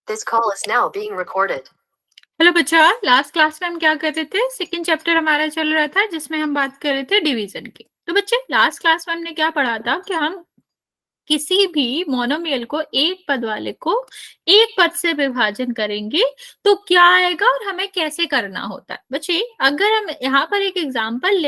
This call is now being recorded. Hello बच्चा, last class में हम क्या कर रहे थे? सेकंड चैप्टर हमारा चल रहा था जिसमें हम बात कर रहे थे डिवीजन की। तो बच्चे लास्ट क्लास में हमने क्या पढ़ा था कि हम किसी भी मोनोमियल को एक पद वाले को एक पद से विभाजन करेंगे तो क्या आएगा और हमें कैसे करना होता है। बच्चे अगर हम यहाँ पर एक एग्जाम्पल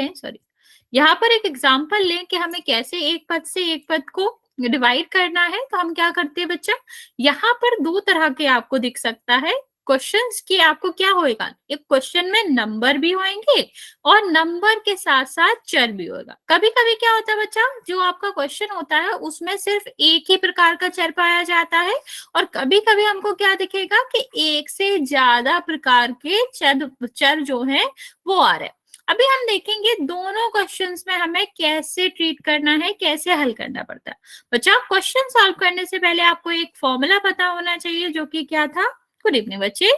लें कि हमें कैसे एक पद से एक पद को डिवाइड करना है, तो हम क्या करते हैं बच्चा, यहाँ पर दो तरह के आपको दिख सकता है क्वेश्चंस की। आपको क्या होएगा, एक क्वेश्चन में नंबर भी होंगे और नंबर के साथ साथ चर भी होगा। कभी कभी क्या होता है बच्चा, जो आपका क्वेश्चन होता है उसमें सिर्फ एक ही प्रकार का चर पाया जाता है और कभी कभी हमको क्या दिखेगा कि एक से ज्यादा प्रकार के चर जो है वो आ रहे हैं। अभी हम देखेंगे दोनों क्वेश्चंस में हमें कैसे ट्रीट करना है, कैसे हल करना पड़ता है। बच्चा क्वेश्चन सॉल्व करने से पहले आपको एक फॉर्मूला पता होना चाहिए, जो कि क्या था? गुड इवनिंग बच्चे,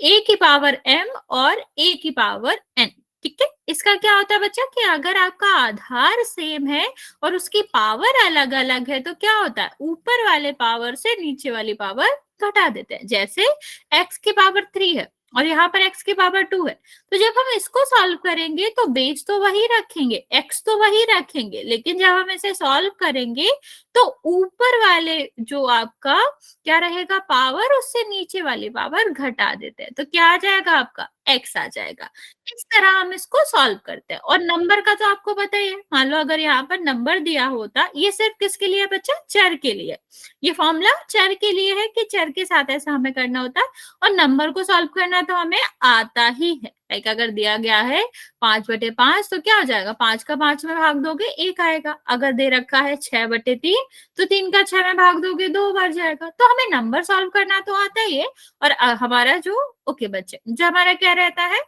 a की पावर m और a की पावर n। ठीक है, इसका क्या होता है बच्चा कि अगर आपका आधार सेम है और उसकी पावर अलग अलग है तो क्या होता है, ऊपर वाले पावर से नीचे वाली पावर घटा देते हैं। जैसे x की पावर 3 है और यहाँ पर x की पावर 2 है, तो जब हम इसको सॉल्व करेंगे तो बेस तो वही रखेंगे, x तो वही रखेंगे, लेकिन जब हम इसे सॉल्व करेंगे तो ऊपर वाले जो आपका क्या रहेगा पावर, उससे नीचे वाली पावर घटा देते हैं, तो क्या आ जाएगा आपका x आ जाएगा। इस तरह हम इसको सॉल्व करते हैं। और नंबर का तो आपको पता ही है, मान लो अगर यहाँ पर नंबर दिया होता, ये सिर्फ किसके लिए बच्चा, चर के लिए। ये फॉर्मूला चर के लिए है कि चर के साथ ऐसा हमें करना होता है और नंबर को सॉल्व करना तो हमें आता ही है। लाइक अगर दिया गया है 5/5 तो क्या हो जाएगा, 5 का 5 में भाग दोगे 1 आएगा। अगर दे रखा है 6/3 तो 3 का 6 में भाग दोगे 2 बार जाएगा। तो हमें नंबर सॉल्व करना तो आता ही है। और हमारा जो ओके बच्चे, जो हमारा क्या रहता है,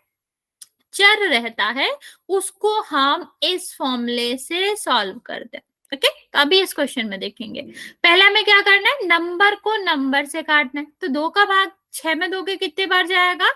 चर रहता है, उसको हम इस फॉर्मूले से सॉल्व करते हैं। ओके, तो अभी इस क्वेश्चन में देखेंगे, पहले हमें क्या करना है, नंबर को नंबर से काटना है। तो 2 का भाग 6 में दोगे कितने बार जाएगा,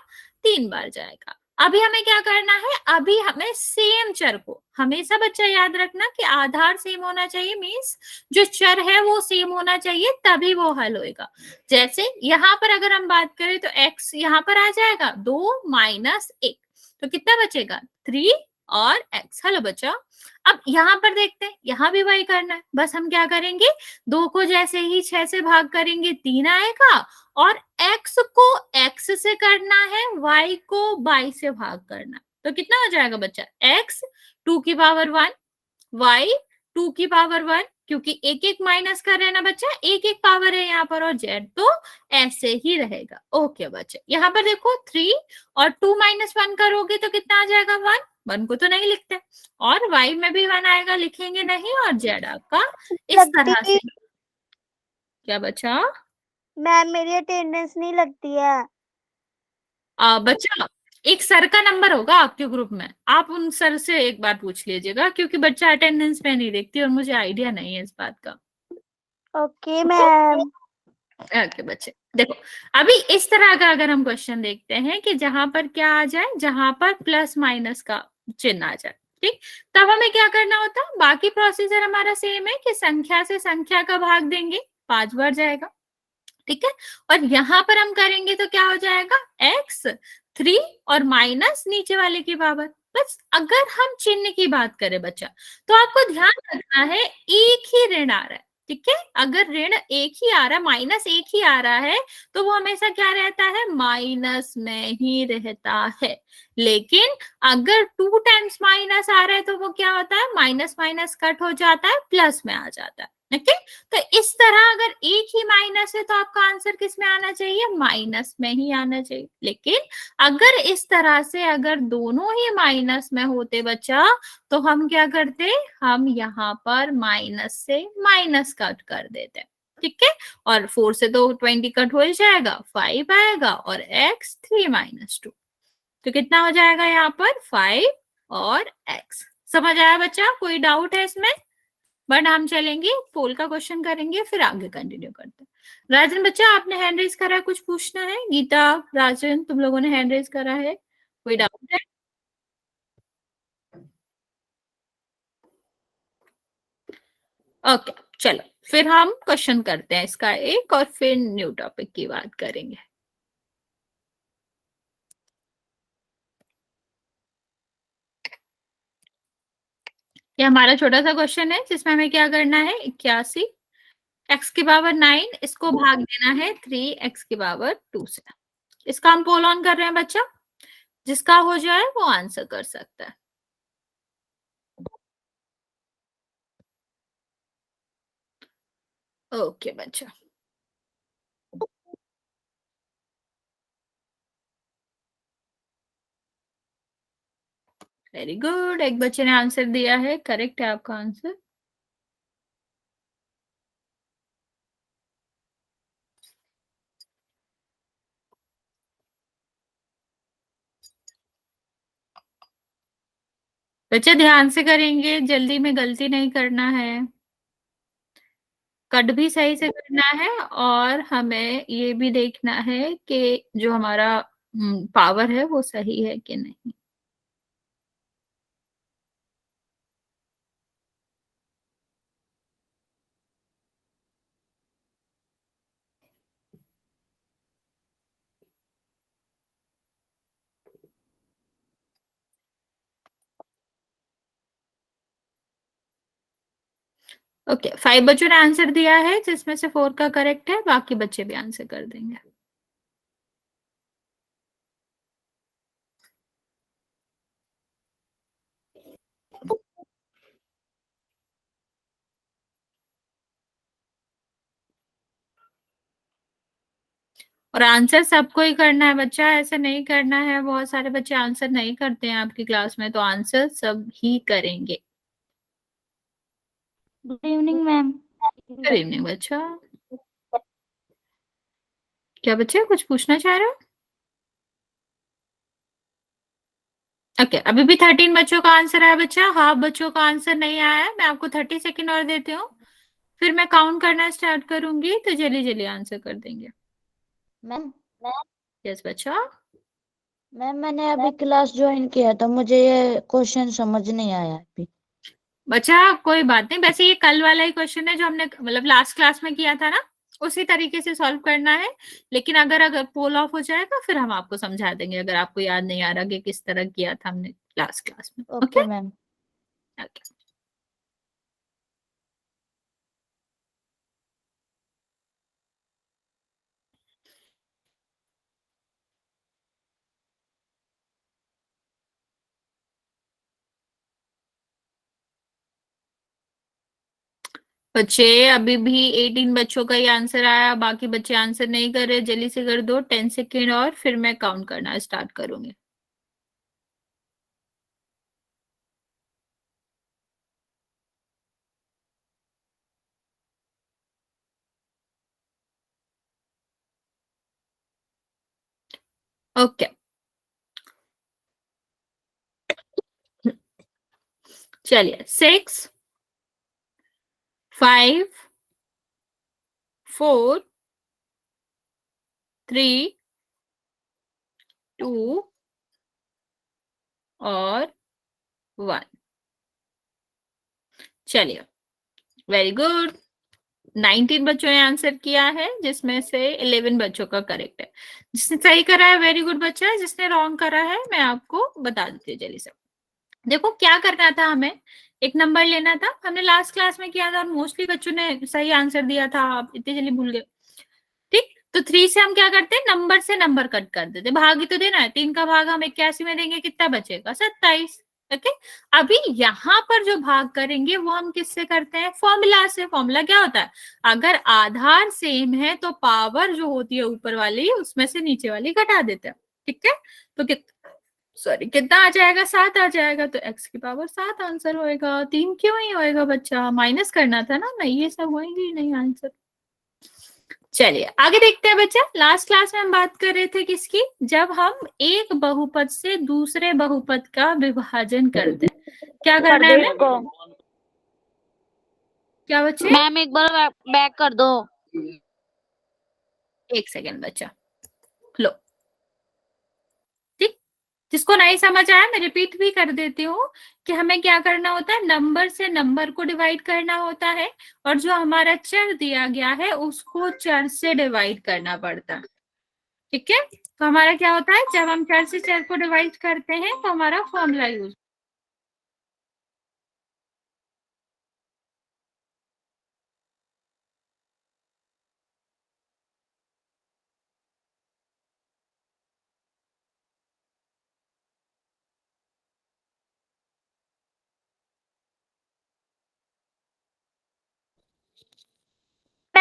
3 बार जाएगा। अभी हमें क्या करना है, अभी हमें सेम चर को, हमेशा बच्चा याद रखना कि आधार सेम होना चाहिए, मीन्स जो चर है वो सेम होना चाहिए, तभी वो हल होएगा। जैसे यहाँ पर अगर हम बात करें तो x यहाँ पर आ जाएगा 2 माइनस 1, तो कितना बचेगा 3 और x। हेलो बच्चा, अब यहाँ पर देखते हैं, यहाँ भी वही करना है। बस हम क्या करेंगे, 2 को जैसे ही 6 से भाग करेंगे 3 आएगा और x को x से करना है, y को y से भाग करना। तो कितना हो जाएगा बच्चा, x 2 की पावर 1, y 2 की पावर 1, क्योंकि एक एक माइनस कर रहे हैं ना बच्चा, एक एक पावर है यहाँ पर, और z तो ऐसे ही रहेगा। ओके बच्चे, यहाँ पर देखो 3 और 2 माइनस 1 करोगे तो कितना आ जाएगा 1, 1 को तो नहीं लिखते, और y में भी 1 आएगा, लिखेंगे नहीं, और z आपका इस तरह से। क्या बच्चा? मैम मेरी अटेंडेंस नहीं लगती है। बच्चा एक सर का नंबर होगा आपके ग्रुप में, आप उन सर से एक बार पूछ लीजिएगा, क्योंकि बच्चा अटेंडेंस पे नहीं देखती और मुझे आइडिया नहीं है इस बात का। Okay ma'am. ओके बच्चे, देखो अभी इस तरह का अगर हम क्वेश्चन देखते हैं कि जहां पर क्या आ जाए, जहां पर प्लस माइनस का चिन्ह आ जाए, ठीक, तब हमें क्या करना होता है, बाकी प्रोसीजर हमारा सेम है कि संख्या से संख्या का भाग देंगे, 5 बार जाएगा। ठीक है, और यहाँ पर हम करेंगे तो क्या हो जाएगा, x 3 और माइनस नीचे वाले की पावर। बस अगर हम चिन्ह की बात करें बच्चा, तो आपको ध्यान रखना है एक ही ऋण आ रहा है। ठीक है, अगर ऋण एक ही आ रहा है, माइनस एक ही आ रहा है, तो वो हमेशा क्या रहता है, माइनस में ही रहता है। लेकिन अगर 2 टाइम्स माइनस आ रहा है तो वो क्या होता है, माइनस माइनस कट हो जाता है, प्लस में आ जाता है। ओके, तो इस तरह अगर एक ही माइनस है तो आपका आंसर किस में आना चाहिए, माइनस में ही आना चाहिए। लेकिन अगर इस तरह से अगर दोनों ही माइनस में होते बच्चा, तो हम क्या करते, हम यहाँ पर माइनस से माइनस कट कर देते। ठीक है, और 4 से तो 20 कट हो ही जाएगा, 5 आएगा, और x 3 माइनस 2, तो कितना हो जाएगा यहाँ पर 5 और x। समझ आया बच्चा, कोई डाउट है इसमें? बट हम चलेंगे, पोल का क्वेश्चन करेंगे, फिर आगे कंटिन्यू करते हैं। राजन बच्चा आपने हैंड रेज करा है, कुछ पूछना है? गीता, राजन, तुम लोगों ने हैंड रेज करा है, कोई डाउट है? ओके चलो, फिर हम क्वेश्चन करते हैं इसका एक, और फिर न्यू टॉपिक की बात करेंगे। ये हमारा छोटा सा क्वेश्चन है जिसमें हमें क्या करना है, 81 x की पावर 9 इसको भाग देना है 3x की पावर 2 से। इसका हम पोल ऑन कर रहे हैं बच्चा, जिसका हो जाए वो आंसर कर सकता है। ओके बच्चा, वेरी गुड, एक बच्चे ने आंसर दिया है, करेक्ट है आपका आंसर। बच्चे ध्यान से करेंगे, जल्दी में गलती नहीं करना है, कट भी सही से करना है, और हमें ये भी देखना है कि जो हमारा पावर है वो सही है कि नहीं। ओके, 5 बच्चों ने आंसर दिया है जिसमें से 4 का करेक्ट है, बाकी बच्चे भी आंसर कर देंगे। और आंसर सबको ही करना है बच्चा, ऐसे नहीं करना है, बहुत सारे बच्चे आंसर नहीं करते हैं आपकी क्लास में, तो आंसर सब ही करेंगे। Good evening ma'am. Good evening बच्चा। क्या बच्चे कुछ पूछना चाह रहे हो? ओके, अभी भी 13 बच्चों का आंसर आया बच्चा, हाफ बच्चों का आंसर नहीं आया है। मैं आपको 30 सेकेंड और देती हूँ, फिर मैं काउंट करना स्टार्ट करूंगी तो जल्दी जल्दी आंसर कर देंगे। मैम यस बच्चा। मैम मैंने अभी क्लास ज्वाइन किया था, मुझे ये क्वेश्चन समझ नहीं आया अभी। बच्चा कोई बात नहीं, वैसे ये कल वाला ही क्वेश्चन है जो हमने मतलब लास्ट क्लास में किया था ना, उसी तरीके से सॉल्व करना है। लेकिन अगर अगर पोल ऑफ हो जाएगा फिर हम आपको समझा देंगे, अगर आपको याद नहीं आ रहा कि किस तरह किया था हमने लास्ट क्लास में। Okay okay ma'am. ओके। बच्चे अभी भी 18 बच्चों का ही आंसर आया, बाकी बच्चे आंसर नहीं कर रहे, जल्दी से कर दो, 10 सेकेंड और फिर मैं काउंट करना स्टार्ट करूंगी। ओके चलिए, 6 5 4 3 2 और 1। चलिए, वेरी गुड, 19 बच्चों ने आंसर किया है जिसमें से 11 बच्चों का करेक्ट है। जिसने सही करा है वेरी गुड बच्चा, जिसने रॉन्ग करा है मैं आपको बता देती हूँ जल्दी से। देखो क्या करना था, हमें एक नंबर लेना था, हमने लास्ट क्लास में किया था और मोस्टली बच्चों ने सही आंसर दिया था, आप इतनी जल्दी भूल गए। ठीक, तो 3 से हम क्या करते हैं, नंबर से नंबर कट कर देते, भाग ही तो देना है, 3 का भाग हम 81 में देंगे, कितना बचेगा 27। ओके, अभी यहाँ पर जो भाग करेंगे वो हम किससे करते हैं, फॉर्मूला से। फॉर्मूला क्या होता है, अगर आधार सेम है तो पावर जो होती है ऊपर वाली उसमें से नीचे वाली घटा देते हैं। ठीक है, तो कितना आ जाएगा, 7 आ जाएगा, तो x की पावर 7 आंसर होएगा। 3 क्यों ही होएगा बच्चा, माइनस करना था ना, नहीं ये सब होएंगे ही नहीं आंसर। चलिए आगे देखते हैं बच्चा, लास्ट क्लास में हम बात कर रहे थे किसकी, जब हम एक बहुपद से दूसरे बहुपद का विभाजन करते हैं, क्या करना है हमें, क्या बच्चे, मैम एक बार बैक कर दो। एक सेकेंड बच्चा, लो। ठीक, जिसको नहीं समझ आया मैं रिपीट भी कर देती हूँ कि हमें क्या करना होता है, नंबर से नंबर को डिवाइड करना होता है, और जो हमारा चर दिया गया है उसको चर से डिवाइड करना पड़ता है। ठीक है, तो हमारा क्या होता है, जब हम चर से चर को डिवाइड करते हैं तो हमारा फॉर्मूला यूज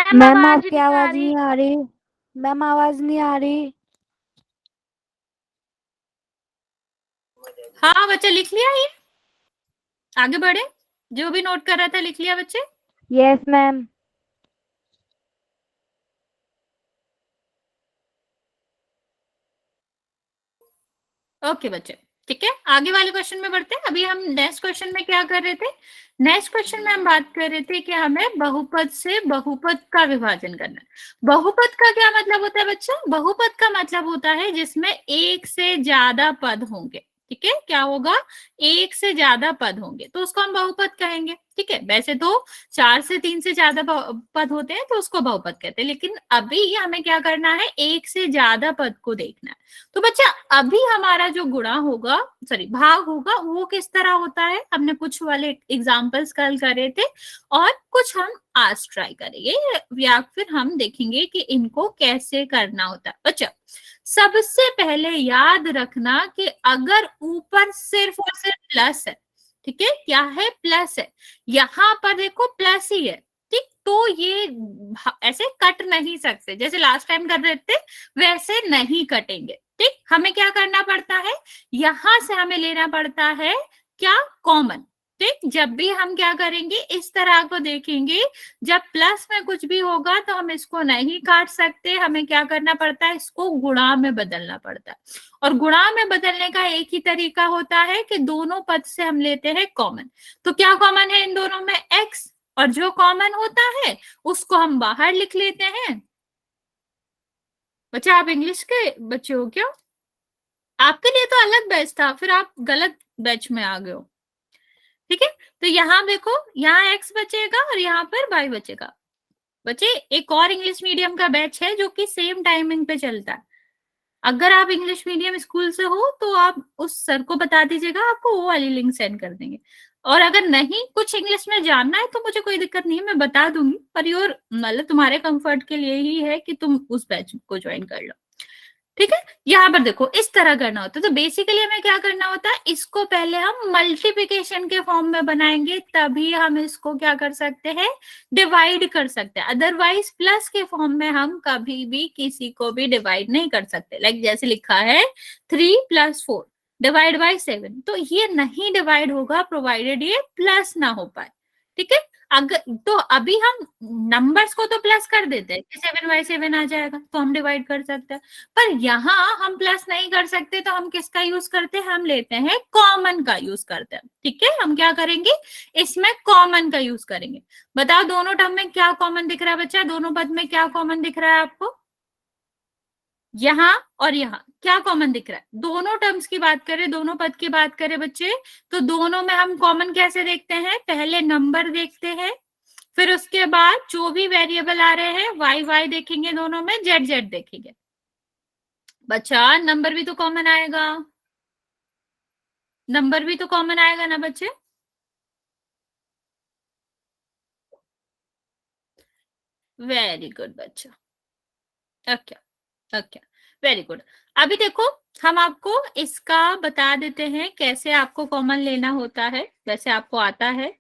मैम आवाज आपकी नहीं आ आवाज रही। नहीं आ रही। मैम आवाज नहीं आ रही। हाँ बच्चा लिख लिया ये, आगे बढ़े, जो भी नोट कर रहा था लिख लिया बच्चे। Yes ma'am. ओके बच्चे, ठीक है, आगे वाले क्वेश्चन में बढ़ते हैं। अभी हम नेक्स्ट क्वेश्चन में क्या कर रहे थे, नेक्स्ट क्वेश्चन में हम बात कर रहे थे कि हमें बहुपद से बहुपद का विभाजन करना है। बहुपद का क्या मतलब होता है बच्चा, बहुपद का मतलब होता है जिसमें एक से ज्यादा पद होंगे, ठीक है, क्या होगा, एक से ज्यादा पद होंगे तो उसको हम बहुपद कहेंगे, ठीक है। वैसे तो 4 से 3 से ज्यादा पद होते हैं तो उसको बहुपद कहते हैं, लेकिन अभी हमें क्या करना है, एक से ज्यादा पद को देखना है। तो बच्चा अभी हमारा जो गुणा होगा, सॉरी भाग होगा, वो किस तरह होता है, हमने कुछ वाले एग्जाम्पल्स कल करे थे और कुछ हम आज ट्राई करेंगे या फिर हम देखेंगे कि इनको कैसे करना होता है। बच्चा सबसे पहले याद रखना कि अगर ऊपर सिर्फ और सिर्फ प्लस है, ठीक है, क्या है, प्लस है, यहां पर देखो प्लस ही है, ठीक, तो ये ऐसे कट नहीं सकते, जैसे लास्ट टाइम कर रहे थे वैसे नहीं कटेंगे, ठीक। हमें क्या करना पड़ता है, यहां से हमें लेना पड़ता है क्या, कॉमन, ठीक। जब भी हम क्या करेंगे, इस तरह को देखेंगे, जब प्लस में कुछ भी होगा तो हम इसको नहीं काट सकते, हमें क्या करना पड़ता है, इसको गुणा में बदलना पड़ता है। और गुणा में बदलने का एक ही तरीका होता है कि दोनों पद से हम लेते हैं कॉमन। तो क्या कॉमन है इन दोनों में, एक्स, और जो कॉमन होता है उसको हम बाहर लिख लेते हैं। बच्चा आप इंग्लिश के बच्चे हो क्या, आपके लिए तो अलग बैच था, फिर आप गलत बैच में आ गए हो, ठीक है। तो यहाँ देखो, यहाँ एक्स बचेगा और यहाँ पर वाई बचेगा। बच्चे एक और इंग्लिश मीडियम का बैच है जो कि सेम टाइमिंग पे चलता है, अगर आप इंग्लिश मीडियम स्कूल से हो तो आप उस सर को बता दीजिएगा, आपको वो वाली लिंक सेंड कर देंगे। और अगर नहीं कुछ इंग्लिश में जानना है तो मुझे कोई दिक्कत नहीं है, मैं बता दूंगी, पर योर मतलब तुम्हारे कंफर्ट के लिए ही है कि तुम उस बैच को ज्वाइन कर लो, ठीक है। यहाँ पर देखो इस तरह करना होता है, तो बेसिकली हमें क्या करना होता है, इसको पहले हम मल्टीप्लिकेशन के फॉर्म में बनाएंगे, तभी हम इसको क्या कर सकते हैं, डिवाइड कर सकते हैं, अदरवाइज प्लस के फॉर्म में हम कभी भी किसी को भी डिवाइड नहीं कर सकते। लाइक जैसे लिखा है 3 + 4 डिवाइड बाई 7, तो ये नहीं डिवाइड होगा प्रोवाइडेड ये प्लस ना हो पाए, ठीक है। अगर तो अभी हम नंबर्स को तो प्लस कर देते हैं कि 7/7 आ जाएगा तो हम डिवाइड कर सकते हैं, पर यहाँ हम प्लस नहीं कर सकते तो हम किसका यूज करते हैं, हम लेते हैं कॉमन का यूज करते हैं, ठीक है। हम क्या करेंगे, इसमें कॉमन का यूज करेंगे। बताओ दोनों टर्म में क्या कॉमन दिख रहा है बच्चा, दोनों पद में क्या कॉमन दिख रहा है आपको, यहाँ और यहाँ क्या कॉमन दिख रहा है, दोनों टर्म्स की बात करें, दोनों पद की बात करें बच्चे, तो दोनों में हम कॉमन कैसे देखते हैं, पहले नंबर देखते हैं, फिर उसके बाद जो भी वेरिएबल आ रहे हैं वाई वाई देखेंगे, दोनों में जेड जेड देखेंगे। बच्चा नंबर भी तो कॉमन आएगा, नंबर भी तो कॉमन आएगा ना बच्चे, वेरी गुड बच्चा, ओके ओके, वेरी गुड। अभी देखो हम आपको इसका बता देते हैं कैसे आपको कॉमन लेना होता है, वैसे आपको आता है,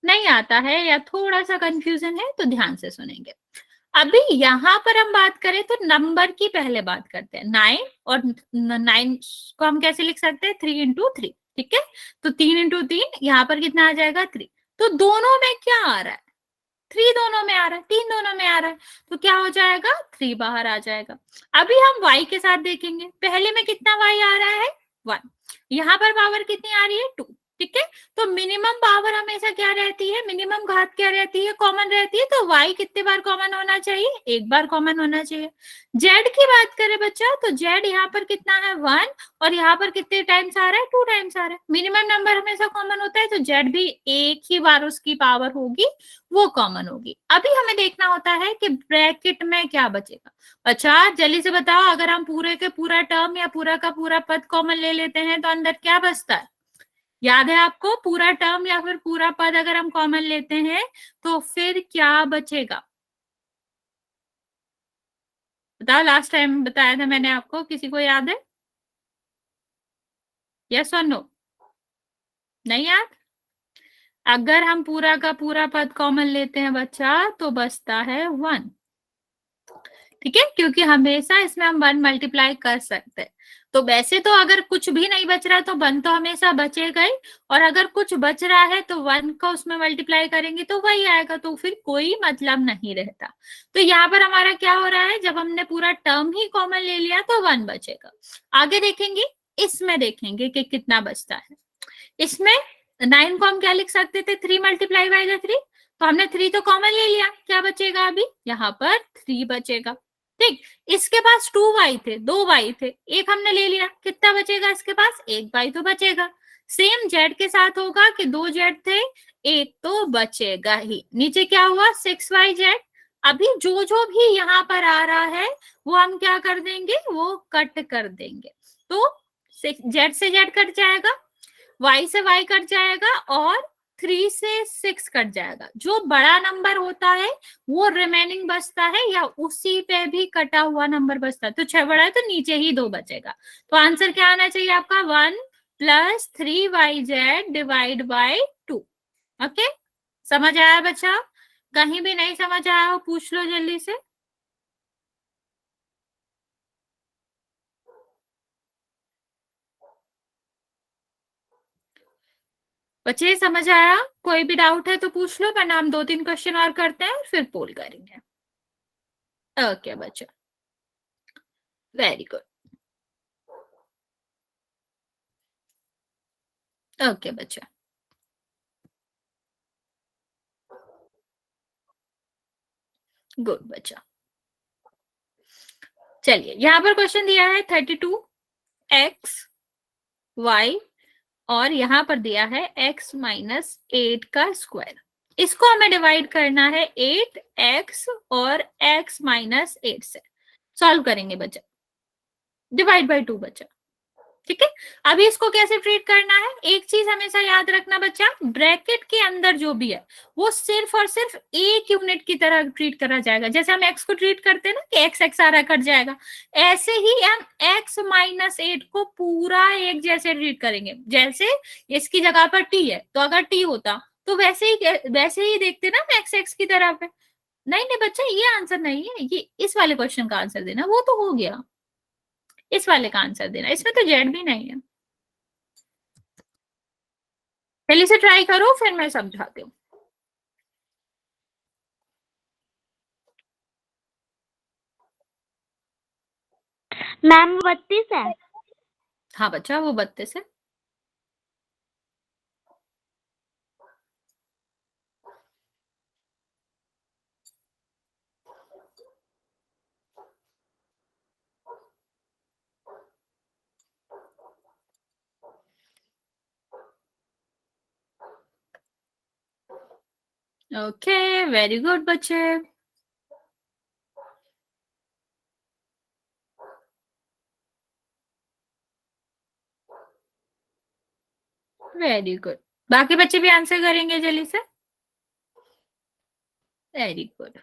नहीं आता है या थोड़ा सा कंफ्यूजन है तो ध्यान से सुनेंगे। अभी यहाँ पर हम बात करें तो नंबर की पहले बात करते हैं, 9, और 9 को हम कैसे लिख सकते हैं, 3 × 3, ठीक है। तो 3 × 3 यहाँ पर कितना आ जाएगा, 3, तो दोनों में क्या आ रहा है, 3 दोनों में आ रहा है, 3 दोनों में आ रहा है, तो क्या हो जाएगा, 3 बाहर आ जाएगा। अभी हम y के साथ देखेंगे, पहले में कितना y आ रहा है, 1, यहाँ पर पावर कितनी आ रही है, 2, ठीक है। तो मिनिमम पावर हमेशा क्या रहती है, मिनिमम घात क्या रहती है, कॉमन रहती है, तो y कितने बार कॉमन होना चाहिए, एक बार कॉमन होना चाहिए। z की बात करें बच्चा तो z यहाँ पर कितना है, 1, और यहाँ पर कितने टाइम्स आ रहा है, 2 टाइम्स आ रहा है, मिनिमम नंबर हमेशा कॉमन होता है, तो z भी एक ही बार उसकी पावर होगी, वो कॉमन होगी। अभी हमें देखना होता है कि ब्रैकेट में क्या बचेगा। अच्छा जल्दी से बताओ, अगर हम पूरे के पूरा टर्म या पूरा का पूरा पद कॉमन ले लेते हैं तो अंदर क्या बचता है, याद है आपको, पूरा टर्म या फिर पूरा पद अगर हम कॉमन लेते हैं तो फिर क्या बचेगा, बताओ, लास्ट टाइम बताया था मैंने आपको, किसी को याद है, यस और नो, नहीं याद, अगर हम पूरा का पूरा पद कॉमन लेते हैं बच्चा तो बचता है 1। ठीक है, क्योंकि हमेशा इसमें हम 1 मल्टीप्लाई कर सकते हैं। तो वैसे तो अगर कुछ भी नहीं बच रहा तो 1 तो हमेशा बचेगा ही, और अगर कुछ बच रहा है तो 1 का उसमें मल्टीप्लाई करेंगे तो वही आएगा, तो फिर कोई मतलब नहीं रहता। तो यहाँ पर हमारा क्या हो रहा है, जब हमने पूरा टर्म ही कॉमन ले लिया तो 1 बचेगा। आगे देखेंगे, इसमें देखेंगे कि कितना बचता है। इसमें 9 को हम क्या लिख सकते थे, 3 मल्टीप्लाई बाय 3। तो हमने 3 तो कॉमन ले लिया, क्या बचेगा अभी, यहाँ पर 3 बचेगा। ठीक, इसके पास 2y थे, 2y थे, एक हमने ले लिया, कितना बचेगा इसके पास, 1y तो बचेगा। सेम z के साथ होगा कि 2 z थे, 1 तो बचेगा ही। नीचे क्या हुआ, 6yz। अभी जो जो भी यहाँ पर आ रहा है वो हम क्या कर देंगे, वो कट कर देंगे। तो z से z कट जाएगा, y से y कट जाएगा, और 3 से 6 कट जाएगा। जो बड़ा नंबर होता है वो रिमेनिंग बचता है, या उसी पे भी कटा हुआ नंबर बचता है। तो 6 बड़ा है तो नीचे ही 2 बचेगा। तो आंसर क्या आना चाहिए आपका, 1 + 3yz डिवाइड बाय 2। ओके, समझ आया बच्चा? कहीं भी नहीं समझ आया हो पूछ लो जल्दी से। बच्चे समझ आया? कोई भी डाउट है तो पूछ लो, वरना हम 2-3 क्वेश्चन और करते हैं फिर पोल करेंगे। ओके बच्चा, वेरी गुड। ओके बच्चा, गुड बच्चा। चलिए, यहाँ पर क्वेश्चन दिया है 32x y, और यहाँ पर दिया है x - 8 का स्क्वायर। इसको हमें डिवाइड करना है 8x और x - 8 से। सॉल्व करेंगे बच्चा, डिवाइड बाय 2 बच्चा। ठीक है, अभी इसको कैसे ट्रीट करना है, एक चीज हमेशा याद रखना बच्चा, ब्रैकेट के अंदर जो भी है वो सिर्फ और सिर्फ एक यूनिट की तरह ट्रीट करा जाएगा। जैसे हम x को ट्रीट करते हैं ना कि x आ रहा कट जाएगा, ऐसे ही हम x - 8 को पूरा एक जैसे ट्रीट करेंगे। जैसे इसकी जगह पर t है तो अगर t होता तो वैसे ही देखते ना हम x की तरफ है। नहीं नहीं बच्चा, ये आंसर नहीं है, ये इस वाले क्वेश्चन का आंसर देना, वो तो हो गया। इस वाले का आंसर देना, इसमें तो जेड भी नहीं है। पहले से ट्राई करो फिर मैं समझाती हूँ। मैम 32 है। हाँ बच्चा, वो 32 है। ओके, वेरी गुड बच्चे। वेरी गुड, बाकी बच्चे भी आंसर करेंगे जल्दी से। Very good.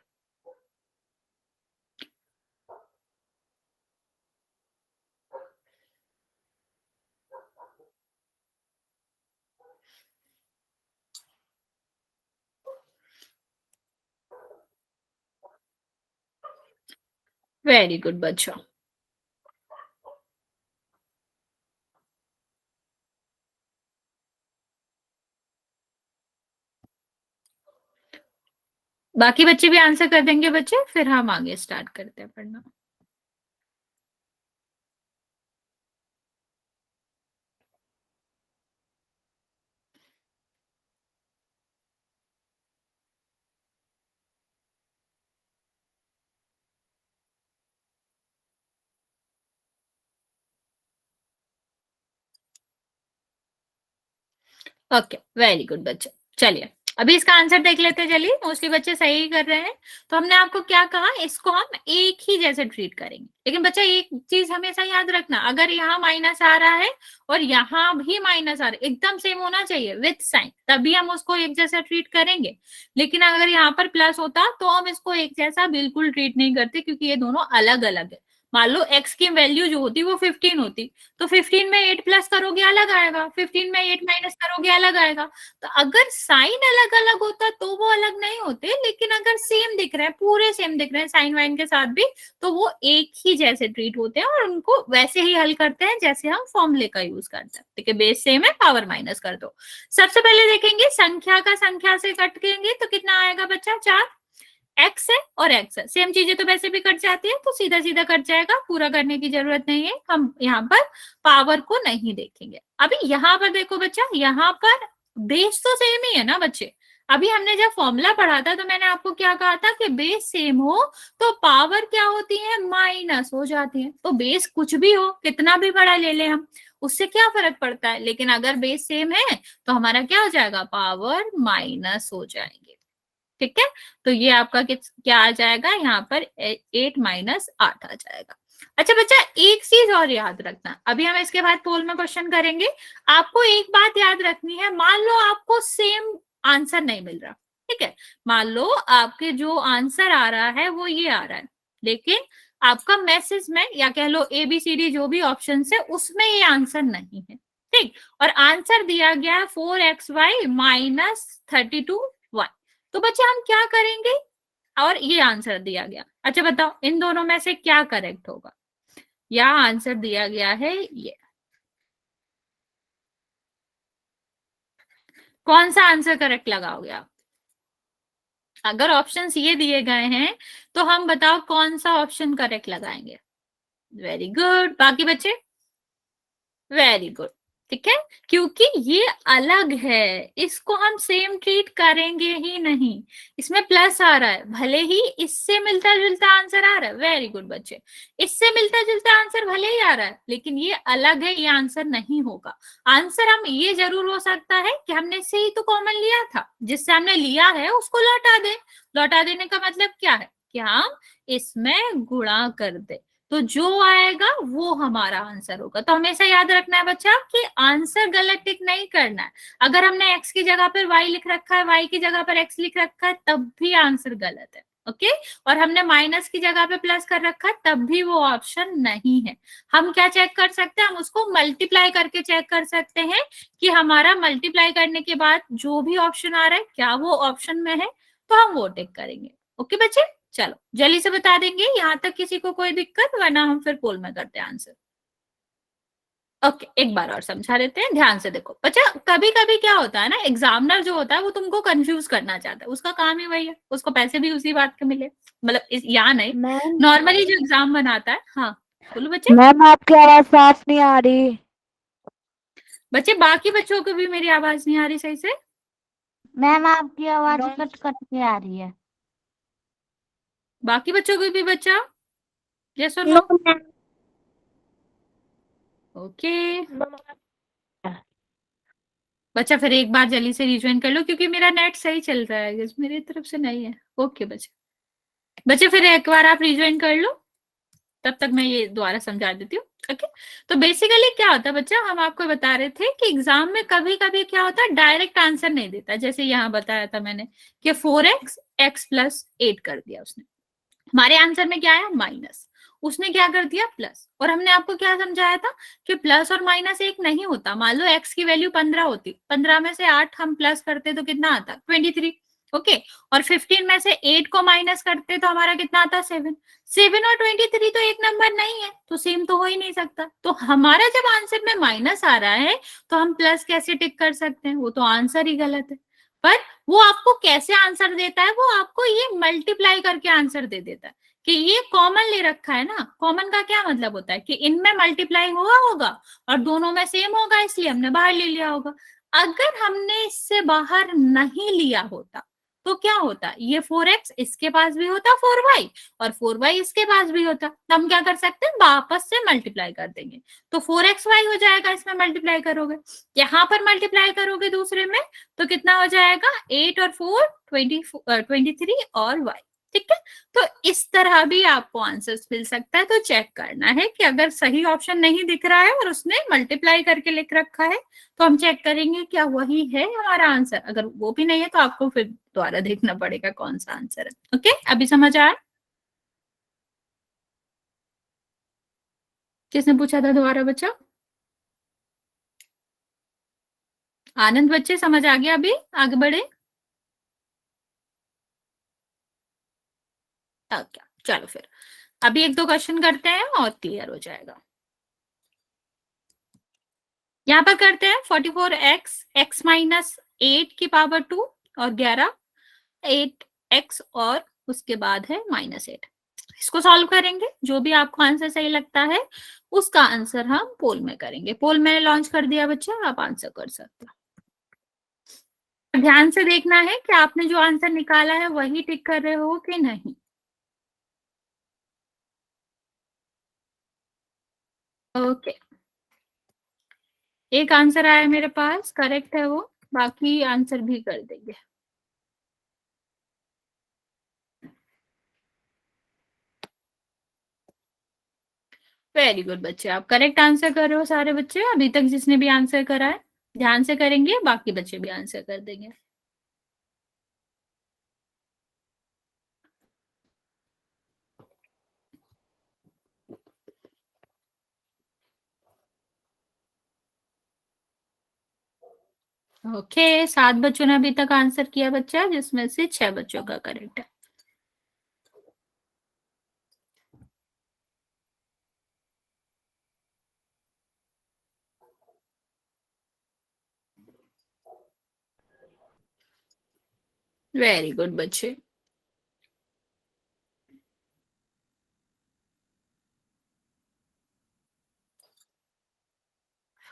वेरी गुड बच्चों। बाकी बच्चे भी आंसर कर देंगे बच्चे, फिर हम आगे स्टार्ट करते हैं पढ़ना। ओके, वेरी गुड बच्चे। चलिए अभी इसका आंसर देख लेते हैं। चलिए, मोस्टली बच्चे सही ही कर रहे हैं। तो हमने आपको क्या कहा, इसको हम एक ही जैसे ट्रीट करेंगे। लेकिन बच्चा एक चीज हमेशा याद रखना, अगर यहाँ माइनस आ रहा है और यहाँ भी माइनस आ रहा है, एकदम सेम होना चाहिए विथ साइन, तभी हम उसको एक जैसा ट्रीट करेंगे। लेकिन अगर यहाँ पर प्लस होता तो हम इसको एक जैसा बिल्कुल ट्रीट नहीं करते, क्योंकि ये दोनों अलग अलग है। मान लो x की वैल्यू जो होती वो 15 होती, तो 15 में 8 प्लस करोगे अलग आएगा, 15 में 8 माइनस करोगे अलग आएगा। तो अगर साइन अलग अलग होता तो वो अलग नहीं होते, लेकिन अगर सेम दिख रहा है, पूरे सेम दिख रहे हैं साइन वाइन के साथ भी, तो वो एक ही जैसे ट्रीट होते हैं और उनको वैसे ही हल करते हैं जैसे हम फॉर्मूले का यूज करते हैं। ठीक है, बेस सेम है, पावर माइनस कर दो। सबसे पहले देखेंगे संख्या का संख्या से कटेंगे तो कितना आएगा बच्चा, 4। x है और x है, सेम चीजें तो वैसे भी कट जाती है, तो सीधा सीधा कट जाएगा, पूरा करने की जरूरत नहीं है। हम यहाँ पर पावर को नहीं देखेंगे। अभी यहाँ पर देखो बच्चा, यहाँ पर बेस तो सेम ही है ना बच्चे। अभी हमने जब फॉर्मूला पढ़ा था तो मैंने आपको क्या कहा था कि बेस सेम हो तो पावर क्या होती है, माइनस हो जाती है। तो बेस कुछ भी हो, कितना भी बड़ा ले ले हम, उससे क्या फर्क पड़ता है, लेकिन अगर बेस सेम है तो हमारा क्या हो जाएगा, पावर माइनस हो जाएंगे। ठीक है, तो ये आपका क्या आ जाएगा, यहाँ पर 8 माइनस 8 आ जाएगा। अच्छा बच्चा, एक चीज और याद रखना, अभी हम इसके बाद पोल में क्वेश्चन करेंगे। आपको एक बात याद रखनी है, मान लो आपको सेम आंसर नहीं मिल रहा, ठीक है, मान लो आपके जो आंसर आ रहा है वो ये आ रहा है, लेकिन आपका मैसेज में या कह लो ABCD जो भी ऑप्शन है उसमें ये आंसर नहीं है, ठीक, और आंसर दिया गया है 4xy माइनस 32y। तो बच्चे हम क्या करेंगे, और ये आंसर दिया गया, अच्छा बताओ इन दोनों में से क्या करेक्ट होगा। या आंसर दिया गया है ये, कौन सा आंसर करेक्ट लगाओगे आप। अगर ऑप्शंस ये दिए गए हैं तो हम बताओ कौन सा ऑप्शन करेक्ट लगाएंगे। वेरी गुड, बाकी बच्चे वेरी गुड, ठीक है, क्योंकि ये अलग है, इसको हम सेम ट्रीट करेंगे ही नहीं। इसमें प्लस आ रहा है, भले ही इससे मिलता जुलता आंसर आ रहा है, वेरी गुड बच्चे, इससे मिलता जुलता आंसर भले ही आ रहा है, लेकिन ये अलग है, ये आंसर नहीं होगा। आंसर हम ये जरूर हो सकता है कि हमने से ही तो कॉमन लिया था, जिससे हमने लिया है उसको लौटा दे। लौटा देने का मतलब क्या है कि हम इसमें गुणा कर दे, तो जो आएगा वो हमारा आंसर होगा। तो हमेशा याद रखना है बच्चा कि आंसर गलत टिक नहीं करना है। अगर हमने x की जगह पर y लिख रखा है, y की जगह पर x लिख रखा है, तब भी आंसर गलत है, ओके, और हमने माइनस की जगह पे प्लस कर रखा है, तब भी वो ऑप्शन नहीं है। हम क्या चेक कर सकते हैं, हम उसको मल्टीप्लाई करके चेक कर सकते हैं कि हमारा मल्टीप्लाई करने के बाद जो भी ऑप्शन आ रहा है क्या वो ऑप्शन में है, तो हम वो टिक करेंगे। ओके बच्चे, चलो जल्दी से बता देंगे, यहां तक किसी को कोई दिक्कत, वरना हम फिर पोल में करते हैं आंसर। ओके, एक बार और समझा देते हैं, ध्यान से देखो बच्चा। कभी कभी क्या होता है ना, एग्जामिनर जो होता है वो तुमको कंफ्यूज करना चाहता है, उसका काम ही वही है, उसको पैसे भी उसी बात के मिले, मतलब यहाँ नहीं, नॉर्मली जो एग्जाम बनाता है। हाँ बोलो बच्चे। मैम आपकी आवाज साफ नहीं आ रही। बच्चे बाकी बच्चों को भी मेरी आवाज नहीं आ रही सही से। मैम आपकी आवाज कट कट के आ रही है। बाकी बच्चों को भी बच्चा, यस और नो। ओके बच्चा, फिर एक बार जल्दी से रिज्वाइन कर लो, क्योंकि मेरा नेट सही चल रहा है, मेरी तरफ से नहीं है। ओके बच्चे फिर एक बार आप रिज्वाइन कर लो, तब तक मैं ये दोबारा समझा देती हूँ। ओके, तो बेसिकली क्या होता है बच्चा, हम आपको बता रहे थे कि एग्जाम में कभी कभी क्या होता है, डायरेक्ट आंसर नहीं देता। जैसे यहाँ बताया था मैंने कि 4x x + 8 कर दिया उसने, हमारे आंसर में क्या आया माइनस, उसने क्या कर दिया प्लस। और हमने आपको क्या समझाया था कि प्लस और माइनस एक नहीं होता। मान लो x की वैल्यू 15 होती, 15 में से 8 हम प्लस करते तो कितना आता, 23, ओके, और 15 में से 8 को माइनस करते तो हमारा कितना आता, 7। 7 और 23 तो एक नंबर नहीं है, तो सेम तो हो ही नहीं सकता। तो हमारा जब आंसर में माइनस आ रहा है तो हम प्लस कैसे टिक कर सकते हैं, वो तो आंसर ही गलत है। पर वो आपको कैसे आंसर देता है, वो आपको ये मल्टीप्लाई करके आंसर दे देता है कि ये कॉमन ले रखा है ना। कॉमन का क्या मतलब होता है कि इनमें मल्टीप्लाई हुआ होगा और दोनों में सेम होगा, इसलिए हमने बाहर ले लिया होगा। अगर हमने इससे बाहर नहीं लिया होता तो क्या होता, ये 4x इसके पास भी होता 4y, और 4y इसके पास भी होता, तो हम क्या कर सकते हैं, वापस से मल्टीप्लाई कर देंगे, तो 4xy हो जाएगा। इसमें मल्टीप्लाई करोगे, यहाँ पर मल्टीप्लाई करोगे दूसरे में, तो कितना हो जाएगा, 8 और 4 23 और y, ठीक है। तो इस तरह भी आपको आंसर्स मिल सकता है। तो चेक करना है कि अगर सही ऑप्शन नहीं दिख रहा है और उसने मल्टीप्लाई करके लिख रखा है, तो हम चेक करेंगे क्या वही है हमारा आंसर। अगर वो भी नहीं है तो आपको फिर दोबारा देखना पड़ेगा कौन सा आंसर है। ओके, अभी समझ आया। किसने पूछा था दोबारा बच्चा? आनंद बच्चे समझ आ गया? अभी आगे बढ़े। ओके चलो फिर अभी एक दो क्वेश्चन करते हैं और क्लियर हो जाएगा। यहाँ पर करते हैं 44x x माइनस 8 की पावर 2 और 11 8x और उसके बाद है -8। इसको सॉल्व करेंगे, जो भी आपको आंसर सही लगता है उसका आंसर हम पोल में करेंगे। पोल मैंने लॉन्च कर दिया बच्चा, आप आंसर कर सकते हो। ध्यान से देखना है कि आपने जो आंसर निकाला है वही टिक कर रहे हो कि नहीं। ओके एक आंसर आया मेरे पास, करेक्ट है वो, बाकी आंसर भी कर देंगे। वेरी गुड बच्चे, आप करेक्ट आंसर कर रहे हो सारे बच्चे। अभी तक जिसने भी आंसर करा है ध्यान से करेंगे, बाकी बच्चे भी आंसर कर देंगे। ओके 7 बच्चों ने अभी तक आंसर किया बच्चा, जिसमें से 6 बच्चों का करेक्ट है। वेरी गुड बच्चे।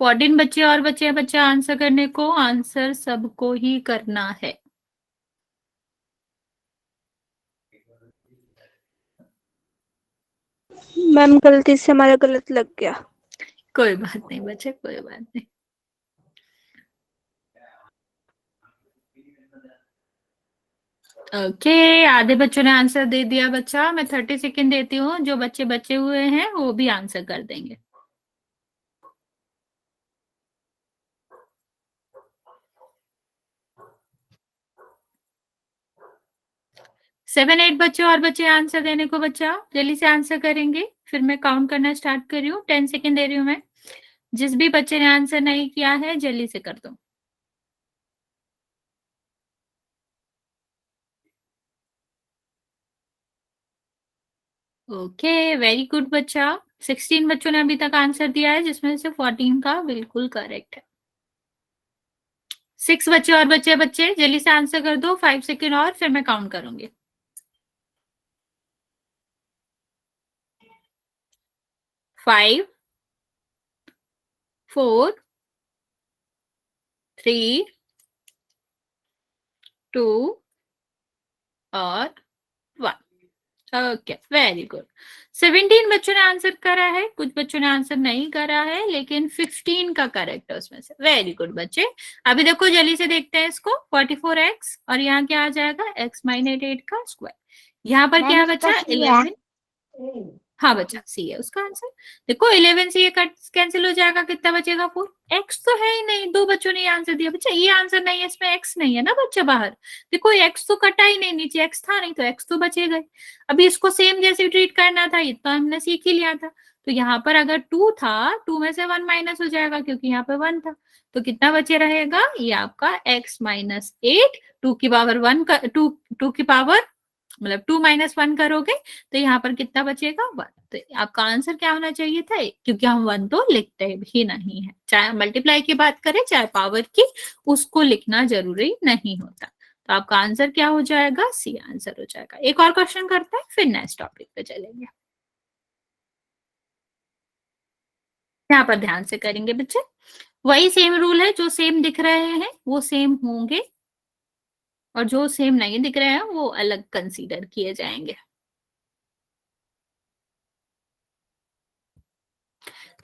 14 बच्चे और बच्चे हैं बच्चा आंसर करने को, आंसर सबको ही करना है। मैम गलती से हमारा गलत लग गया। कोई बात नहीं बच्चे, कोई बात नहीं। ओके आधे बच्चों ने आंसर दे दिया बच्चा। मैं 30 सेकेंड देती हूँ, जो बच्चे बचे हुए हैं वो भी आंसर कर देंगे। 7 8 बच्चे और बच्चे आंसर देने को बच्चा, जल्दी से आंसर करेंगे। फिर मैं काउंट करना स्टार्ट कर रही हूँ, 10 सेकेंड दे रही हूँ मैं। जिस भी बच्चे ने आंसर नहीं किया है जल्दी से कर दो। ओके वेरी गुड बच्चा। 16 बच्चों ने अभी तक आंसर दिया है, जिसमें से 14 का बिल्कुल करेक्ट है। 6 बच्चे और बच्चे बच्चे जल्दी से आंसर कर दो, 5 सेकेंड और फिर मैं काउंट करूंगी। 5 4 3 2 और 1। Okay very good. 17 बच्चों ने आंसर करा है, कुछ बच्चों ने आंसर नहीं करा है, लेकिन 15 का करेक्ट है उसमें से। वेरी गुड बच्चे। अभी देखो जल्दी से देखते हैं इसको, 44x और यहाँ क्या आ जाएगा x माइनस 8 का स्क्वायर। यहाँ पर क्या है बच्चा 11। हाँ बच्चा सी है उसका आंसर। देखो 11 से ये कट कैंसिल हो जाएगा, कितना बचेगा 4। एक्स तो है ही नहीं, दो बच्चों ने ये आंसर दिया बच्चा, ये आंसर नहीं है, इसमें एक्स नहीं है ना बच्चा बाहर। देखो एक्स तो कटा ही नहीं, नीचे एक्स था नहीं तो एक्स तो बचेगा ही। अभी इसको सेम जैसे ट्रीट करना था, ये तो हमने सीख ही लिया था। तो यहाँ पर अगर 2 था, 2 में से 1 माइनस हो जाएगा क्योंकि यहाँ पे 1 था। तो कितना बचे रहेगा, ये आपका x माइनस 8 2 की पावर 1 का 2 की पावर मतलब 2 माइनस 1 करोगे तो यहाँ पर कितना बचेगा 1। तो आपका आंसर क्या होना चाहिए था, क्योंकि हम 1 तो लिखते भी नहीं है, चाहे मल्टीप्लाई की बात करें चाहे पावर की, उसको लिखना जरूरी नहीं होता। तो आपका आंसर क्या हो जाएगा, सी आंसर हो जाएगा। एक और क्वेश्चन करते हैं फिर नेक्स्ट टॉपिक पे चलेंगे। यहाँ पर ध्यान से करेंगे बच्चे, वही सेम रूल है, जो सेम दिख रहे हैं वो सेम होंगे और जो सेम नहीं दिख रहे हैं वो अलग कंसीडर किए जाएंगे।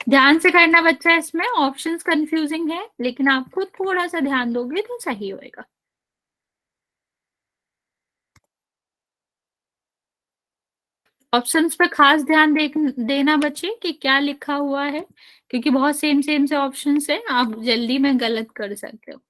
ध्यान से करना बच्चा, इसमें ऑप्शंस कंफ्यूजिंग है, लेकिन आपको थोड़ा सा ध्यान दोगे तो सही होएगा। ऑप्शंस पे खास ध्यान देना बच्चे कि क्या लिखा हुआ है, क्योंकि बहुत सेम सेम से ऑप्शंस है, आप जल्दी में गलत कर सकते हो।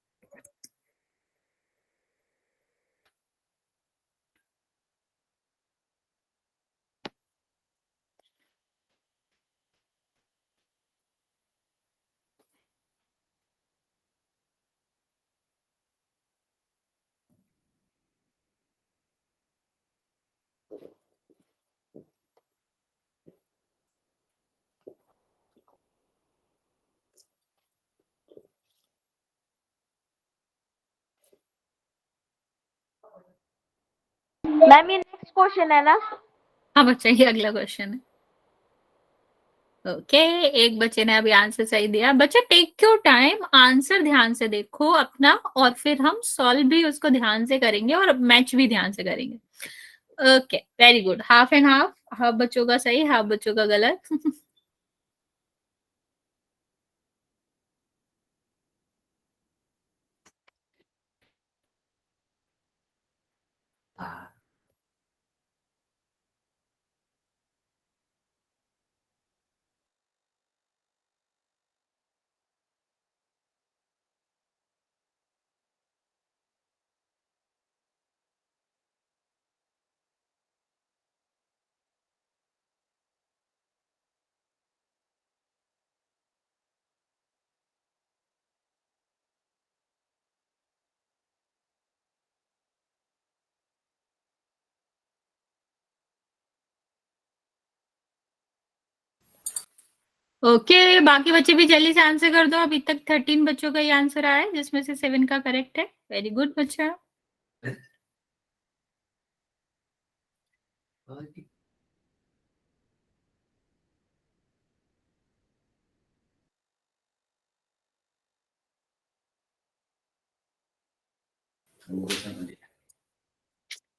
मैम ये नेक्स्ट क्वेश्चन है ना? हाँ बच्चा, ये अगला क्वेश्चन है। ओके, एक बच्चे ने अभी आंसर सही दिया। बच्चा टेक योर टाइम, आंसर ध्यान से देखो अपना, और फिर हम सॉल्व भी उसको ध्यान से करेंगे और मैच भी ध्यान से करेंगे। Okay, very good. Half and half, half बच्चों का सही, हाफ बच्चों का गलत। ओके, बाकी बच्चे भी जल्दी से आंसर कर दो। अभी तक 13 बच्चों का ही आंसर आया है, जिसमें से 7 का करेक्ट है। वेरी गुड बच्चा।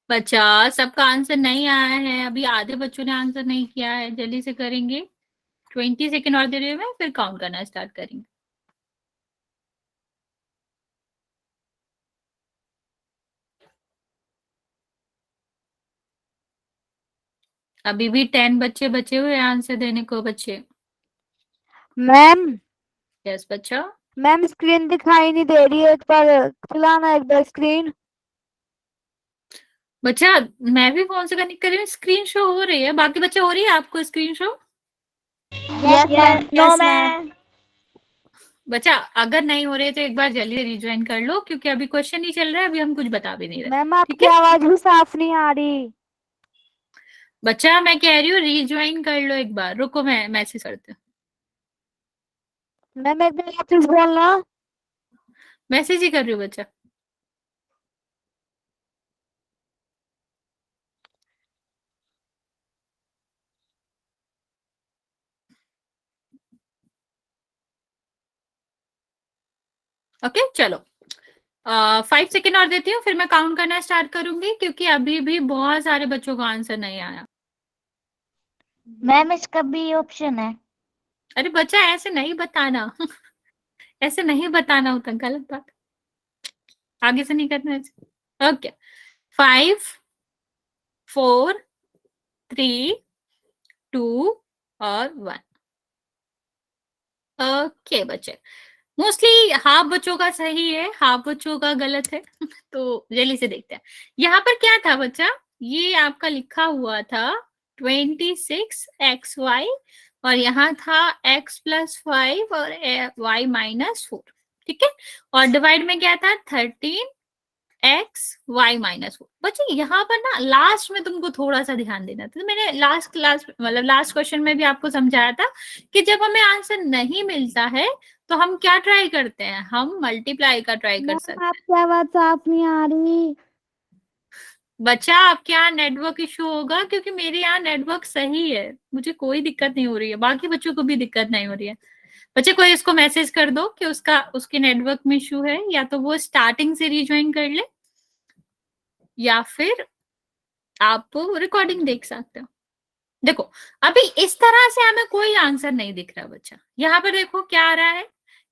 बच्चा सबका आंसर नहीं आया है, अभी आधे बच्चों ने आंसर नहीं किया है, जल्दी से करेंगे। 20 सेकेंड और दे रहे हैं, फिर काउंट करना स्टार्ट करेंगे। अभी भी 10 बच्चे बचे हुए आंसर देने को बच्चे। मैम यस बच्चा। मैम स्क्रीन दिखाई नहीं दे रही है, एक बार चलाना एक बार स्क्रीन। बच्चा मैं भी फोन से कनेक्ट कर रही हूँ, स्क्रीन शो हो रही है। बाकी बच्चे हो रही है आपको screen show? Yes ma'am. No ma'am. बच्चा अगर नहीं हो रही है तो एक बार जल्दी रिज्वाइन कर लो, क्योंकि अभी क्वेश्चन नहीं चल रहा है, अभी हम कुछ बता भी नहीं रहे। मैम ठीक आपकी है आवाज भी साफ नहीं आ रही। बच्चा, मैं कह रही हूँ रिज्वाइन कर लो एक बार। रुको, मैं मैसेज करती हूँ। मैम एक बार वापस बोलना। मैसेज ही कर रही हूँ बच्चा। ओके चलो, 5 सेकेंड और देती हूँ, फिर मैं काउंट करना स्टार्ट करूंगी, क्योंकि अभी भी बहुत सारे बच्चों का आंसर नहीं आया। मैम इसका भी ऑप्शन है? अरे बच्चा ऐसे नहीं बताना। ऐसे नहीं बताना होता, गलत बात। आगे से नहीं करना है। ओके, 5 4 3 2 और 1। ओके बच्चे, मोस्टली हाफ बच्चों का सही है, हाफ बच्चों का गलत है। तो जल्दी से देखते हैं। यहाँ पर क्या था बच्चा, ये आपका लिखा हुआ था 26xy, और यहाँ था x+5 और y-4। ठीक है, और डिवाइड में क्या था 13xy-4। बच्चे यहाँ पर ना लास्ट में तुमको थोड़ा सा ध्यान देना था। तो मैंने लास्ट क्लास मतलब लास्ट क्वेश्चन में भी आपको समझाया था कि जब हमें आंसर नहीं मिलता है तो हम क्या ट्राई करते हैं, हम मल्टीप्लाई का ट्राई कर सकते हैं। आपकी आवाज साफ नहीं आ रही। बच्चा आपके यहाँ नेटवर्क इशू होगा, क्योंकि मेरे यहाँ नेटवर्क सही है, मुझे कोई दिक्कत नहीं हो रही है, बाकी बच्चों को भी दिक्कत नहीं हो रही है। बच्चे कोई इसको मैसेज कर दो कि उसके नेटवर्क में इशू है, या तो वो स्टार्टिंग से रिज्वाइन कर ले, या फिर आप रिकॉर्डिंग देख सकते हो। देखो अभी इस तरह से हमें कोई आंसर नहीं दिख रहा बच्चा। यहाँ पर देखो क्या आ रहा है,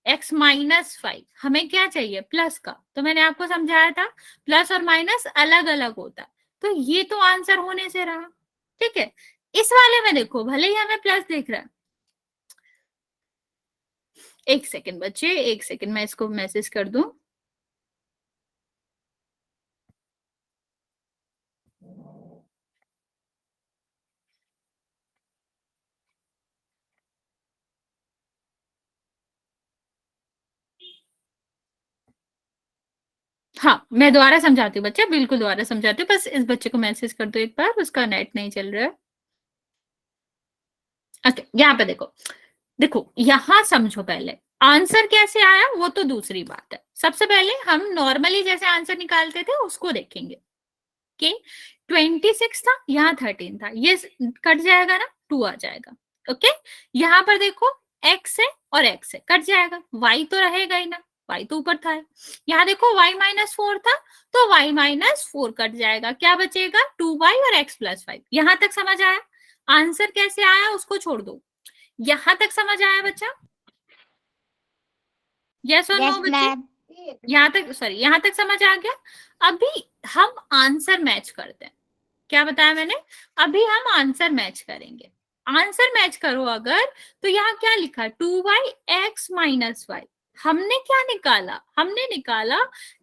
x-5। हमें क्या चाहिए, प्लस का। तो मैंने आपको समझाया था प्लस और माइनस अलग अलग होता है, तो ये तो आंसर होने से रहा। ठीक है, इस वाले में देखो भले ही हमें प्लस दिख रहा है। एक सेकेंड बच्चे, एक सेकेंड, मैं इसको मैसेज कर दूं। हाँ मैं दोबारा समझाती हूँ बच्चे, बिल्कुल दोबारा समझाती हूँ, बस इस बच्चे को मैसेज कर दो एक बार, उसका नेट नहीं चल रहा है। ओके, यहाँ पे देखो, देखो यहाँ समझो, पहले आंसर कैसे आया वो तो दूसरी बात है। सबसे पहले हम नॉर्मली जैसे आंसर निकालते थे उसको देखेंगे कि 26 था, यहाँ 13 था, ये कट जाएगा ना, 2 आ जाएगा। ओके, यहाँ पर देखो x है और x है, कट जाएगा, y तो रहेगा ही ना, y तो ऊपर था। यहाँ देखो y -4 था, तो y -4 कट जाएगा, क्या बचेगा 2y और x + 5। यहाँ तक समझ आया? आंसर कैसे आया उसको छोड़ दो, यहाँ तक समझ आया बच्चा? यस और नो बच्चे? यहाँ तक, सॉरी, यहाँ तक समझ आ गया? अभी हम आंसर मैच करते हैं। क्या बताया मैंने? अभी हम आंसर मैच करेंगे। आंसर मैच करो अगर, तो यहाँ क्या लिखा, 2y x - y। हमने क्या निकाला? हमने निकाला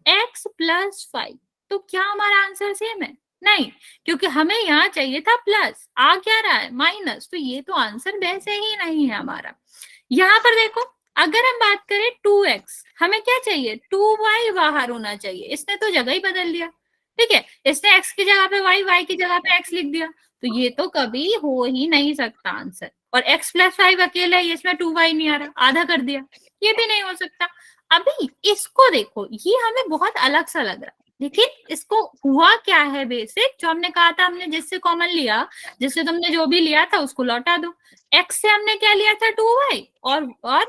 x + 5। तो क्या हमारा आंसर सेम है? नहीं, क्योंकि हमें यहाँ चाहिए था प्लस, आ क्या रहा है माइनस, तो ये तो आंसर वैसे ही नहीं है हमारा। यहाँ पर देखो, अगर हम बात करें 2x, हमें क्या चाहिए, 2y बाहर होना चाहिए, इसने तो जगह ही बदल दिया। ठीक है, इसने x की जगह पे y की जगह पे x लिख दिया, तो ये तो कभी हो ही नहीं सकता आंसर। और x + 5 अकेला है, इसमें 2y नहीं आ रहा, आधा कर दिया, ये भी नहीं हो सकता। अभी इसको देखो, ये हमें बहुत अलग सा लग रहा है, लेकिन इसको हुआ क्या है, बेसिक जो हमने कहा था, हमने जिससे कॉमन लिया, जिससे तुमने जो भी लिया था उसको लौटा दो। x से हमने क्या लिया था, 2y, और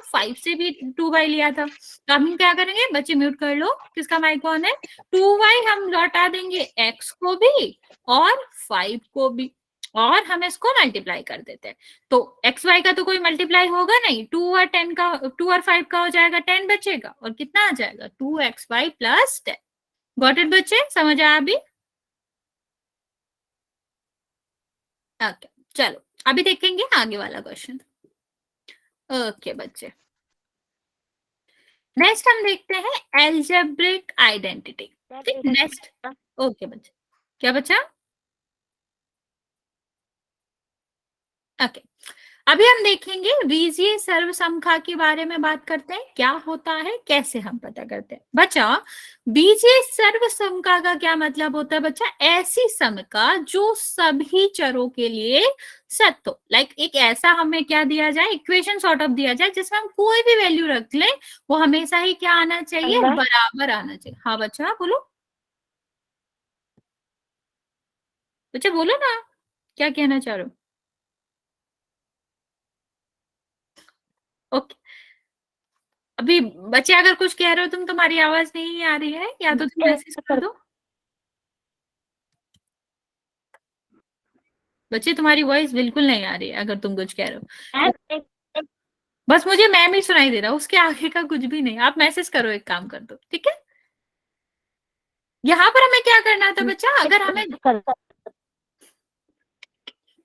5 से भी 2y लिया था। तो हम क्या करेंगे बच्चे, म्यूट कर लो, किसका माइक ऑन है, 2y हम लौटा देंगे x को भी और 5 को भी, और हम इसको मल्टीप्लाई कर देते हैं। तो एक्स वाई का तो कोई मल्टीप्लाई होगा नहीं, 2 और 5 का हो जाएगा 10 बचेगा, और कितना आ जाएगा 2xy + 10। गॉट इट बच्चे, समझ आया अभी? ओके, चलो अभी देखेंगे आगे वाला क्वेश्चन। ओके बच्चे, नेक्स्ट हम देखते हैं एल्जेब्रिक आइडेंटिटी। ठीक, नेक्स्ट। ओके बच्चे, क्या बच्चा? ओके, अभी हम देखेंगे बीजीय सर्वसमका के बारे में बात करते हैं, क्या होता है, कैसे हम पता करते हैं। बच्चा, बीजीय सर्वसमका का क्या मतलब होता है बच्चा? ऐसी समका जो सभी चरों के लिए सत्य हो। लाइक एक ऐसा हमें क्या दिया जाए, इक्वेशन सॉर्ट ऑफ दिया जाए, जिसमें हम कोई भी वैल्यू रख लें, वो हमेशा ही क्या आना चाहिए, बराबर आना चाहिए। हाँ बच्चा बोलो, बच्चा बोलो ना, क्या कहना चाह रहे हो? ओके, अभी बच्चे अगर कुछ कह रहे हो तुम, तुम्हारी आवाज नहीं आ रही है, या तो तुम मैसेज कर दो। बच्चे तुम्हारी वॉइस बिल्कुल नहीं आ रही है अगर तुम कुछ कह रहे हो। बस मुझे मैम ही सुनाई दे रहा, उसके आगे का कुछ भी नहीं। आप मैसेज करो, एक काम कर दो, ठीक है। यहाँ पर हमें क्या करना था बच्चा, अगर हमें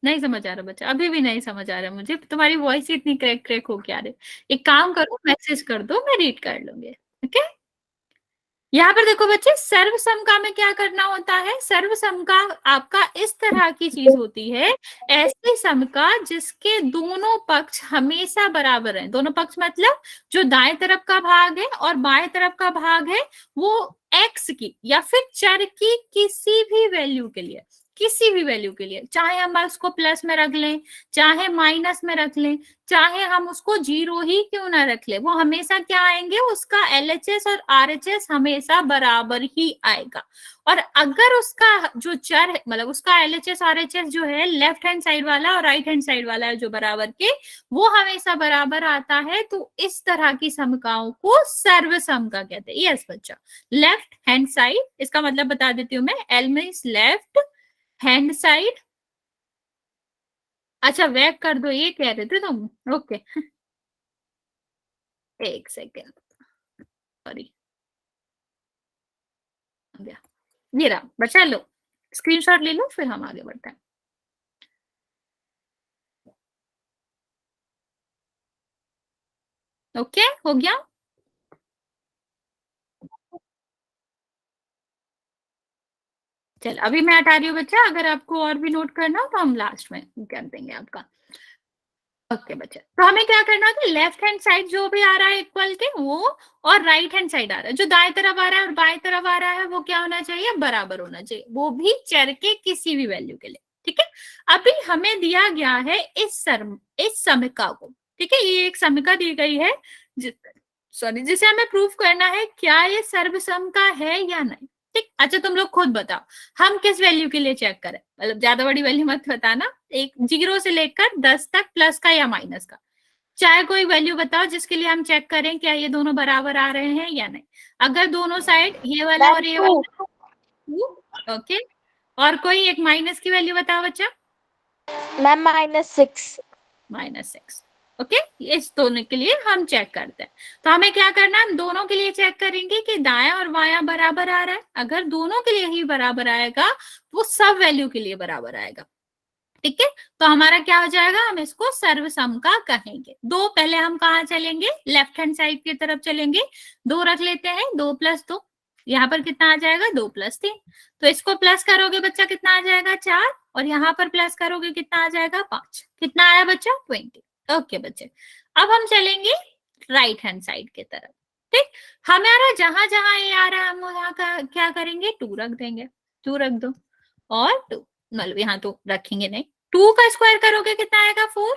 नहीं समझ आ रहा बच्चा, अभी भी नहीं समझ आ रहा मुझे, तुम्हारी वॉइस ही इतनी क्रैक क्रैक हो क्या रही। एक काम करो, मैसेज कर दो, मैं रीड कर लूंगी, ठीक है। यहाँ पर देखो बच्चे, सर्वसमका में क्या करना होता है, सर्वसमका आपका इस तरह की चीज होती है, ऐसी समका जिसके दोनों पक्ष हमेशा बराबर हैं। दोनों पक्ष मतलब जो दाएं तरफ का भाग है और बाएं तरफ का भाग है, वो x की या फिर चर की किसी भी वैल्यू के लिए, किसी भी वैल्यू के लिए, चाहे हम उसको प्लस में रख लें, चाहे माइनस में रख लें, चाहे हम उसको 0 ही क्यों ना रख ले, वो हमेशा क्या आएंगे, उसका LHS और RHS हमेशा बराबर ही आएगा। और अगर उसका जो चर है, मतलब उसका LHS RHS जो है, लेफ्ट हैंड साइड वाला और राइट हैंड साइड वाला है जो बराबर के, वो हमेशा बराबर आता है, तो इस तरह की समकाओं को सर्वसमका कहते हैं। यस बच्चा, लेफ्ट हैंड साइड, इसका मतलब बता देती हूँ मैं, L means left hand side. अच्छा वैक कर दो, ये कह रहे थे तुम? ओके एक सेकेंड, सॉरी, ये रहा बच्चा, लो स्क्रीनशॉट ले लो, फिर हम आगे बढ़ते हैं। ओके हो गया। चल अभी मैं हटा रही हूँ बच्चा, अगर आपको और भी नोट करना हो तो हम लास्ट में कर देंगे आपका। ओके बच्चा, तो हमें क्या करना है, लेफ्ट हैंड साइड जो भी आ रहा है इक्वल के वो, और राइट हैंड साइड आ रहा है, जो दाएं तरफ आ रहा है और बाएं तरफ आ रहा है, वो क्या होना चाहिए, बराबर होना चाहिए, वो भी चर के किसी भी वैल्यू के लिए। ठीक है, अभी हमें दिया गया है इस समीका को, ठीक है, ये एक समीका दी गई है, सॉरी, जिसे हमें प्रूफ करना है क्या ये सर्वसमका है या नहीं। ठीक। अच्छा तुम लोग खुद बताओ हम किस वैल्यू के लिए चेक करें, मतलब ज्यादा बड़ी वैल्यू मत बताना, एक 0 से लेकर 10 तक, प्लस का या माइनस का, चाहे कोई वैल्यू बताओ जिसके लिए हम चेक करें क्या ये दोनों बराबर आ रहे हैं या नहीं। अगर दोनों साइड ये वाला और ये वाला, ओके, और कोई एक माइनस की वैल्यू बताओ बच्चा। मैम -6। -6, ओके। इस दोनों के लिए हम चेक करते हैं, तो हमें क्या करना है, हम दोनों के लिए चेक करेंगे कि दायां और बायां बराबर आ रहा है। अगर दोनों के लिए ही बराबर आएगा वो सब वैल्यू के लिए बराबर आएगा, ठीक है। तो हमारा क्या हो जाएगा, हम इसको सर्वसम का कहेंगे। दो, पहले हम कहाँ चलेंगे, लेफ्ट हैंड साइड की तरफ चलेंगे, 2 रख लेते हैं, 2 + 2, यहाँ पर कितना आ जाएगा 2 + 3, तो इसको प्लस करोगे बच्चा कितना आ जाएगा 4, और यहाँ पर प्लस करोगे कितना आ जाएगा 5, कितना आया बच्चा 20। ओके बच्चे, अब हम चलेंगे राइट हैंड साइड की तरफ, ठीक। हमारा जहां जहां ये आ रहा है हम वहां का क्या करेंगे, 2 रख देंगे, 2 रख दो, और 2, मतलब यहाँ तो रखेंगे नहीं, 2 का स्क्वायर करोगे कितना आएगा 4,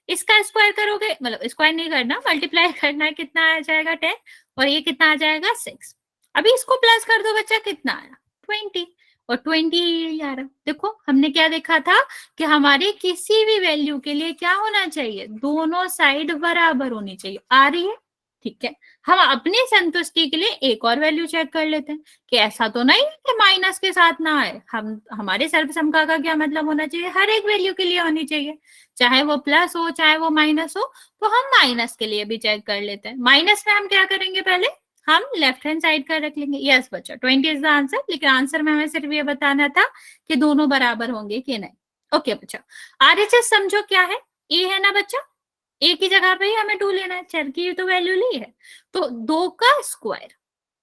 इसका स्क्वायर करोगे, मतलब स्क्वायर नहीं करना, मल्टीप्लाई करना है, कितना आ जाएगा 10, और ये कितना आ जाएगा 6। अभी इसको प्लस कर दो बच्चा, कितना आया 20, और 20 आ रहा। देखो हमने क्या देखा था कि हमारे किसी भी वैल्यू के लिए क्या होना चाहिए, दोनों साइड बराबर होनी चाहिए, आ रही है, ठीक है। हम अपनी संतुष्टि के लिए एक और वैल्यू चेक कर लेते हैं कि ऐसा तो नहीं है कि माइनस के साथ ना आए, हम हमारे सर्वसमका का क्या मतलब होना चाहिए, हर एक वैल्यू के लिए होनी चाहिए, चाहे वो प्लस हो चाहे वो माइनस हो। तो हम माइनस के लिए भी चेक कर लेते हैं। माइनस में हम क्या करेंगे, पहले हम लेफ्ट हैंड साइड का रख लेंगे। यस बच्चा 20 इज द आंसर, लेकिन आंसर में हमें सिर्फ ये बताना था कि दोनों बराबर होंगे कि नहीं। ओके बच्चा, RHS समझो क्या है, ए है ना बच्चा, ए की जगह पे ही हमें 2 लेना है, चर की तो वैल्यू ली है, तो 2 का स्क्वायर,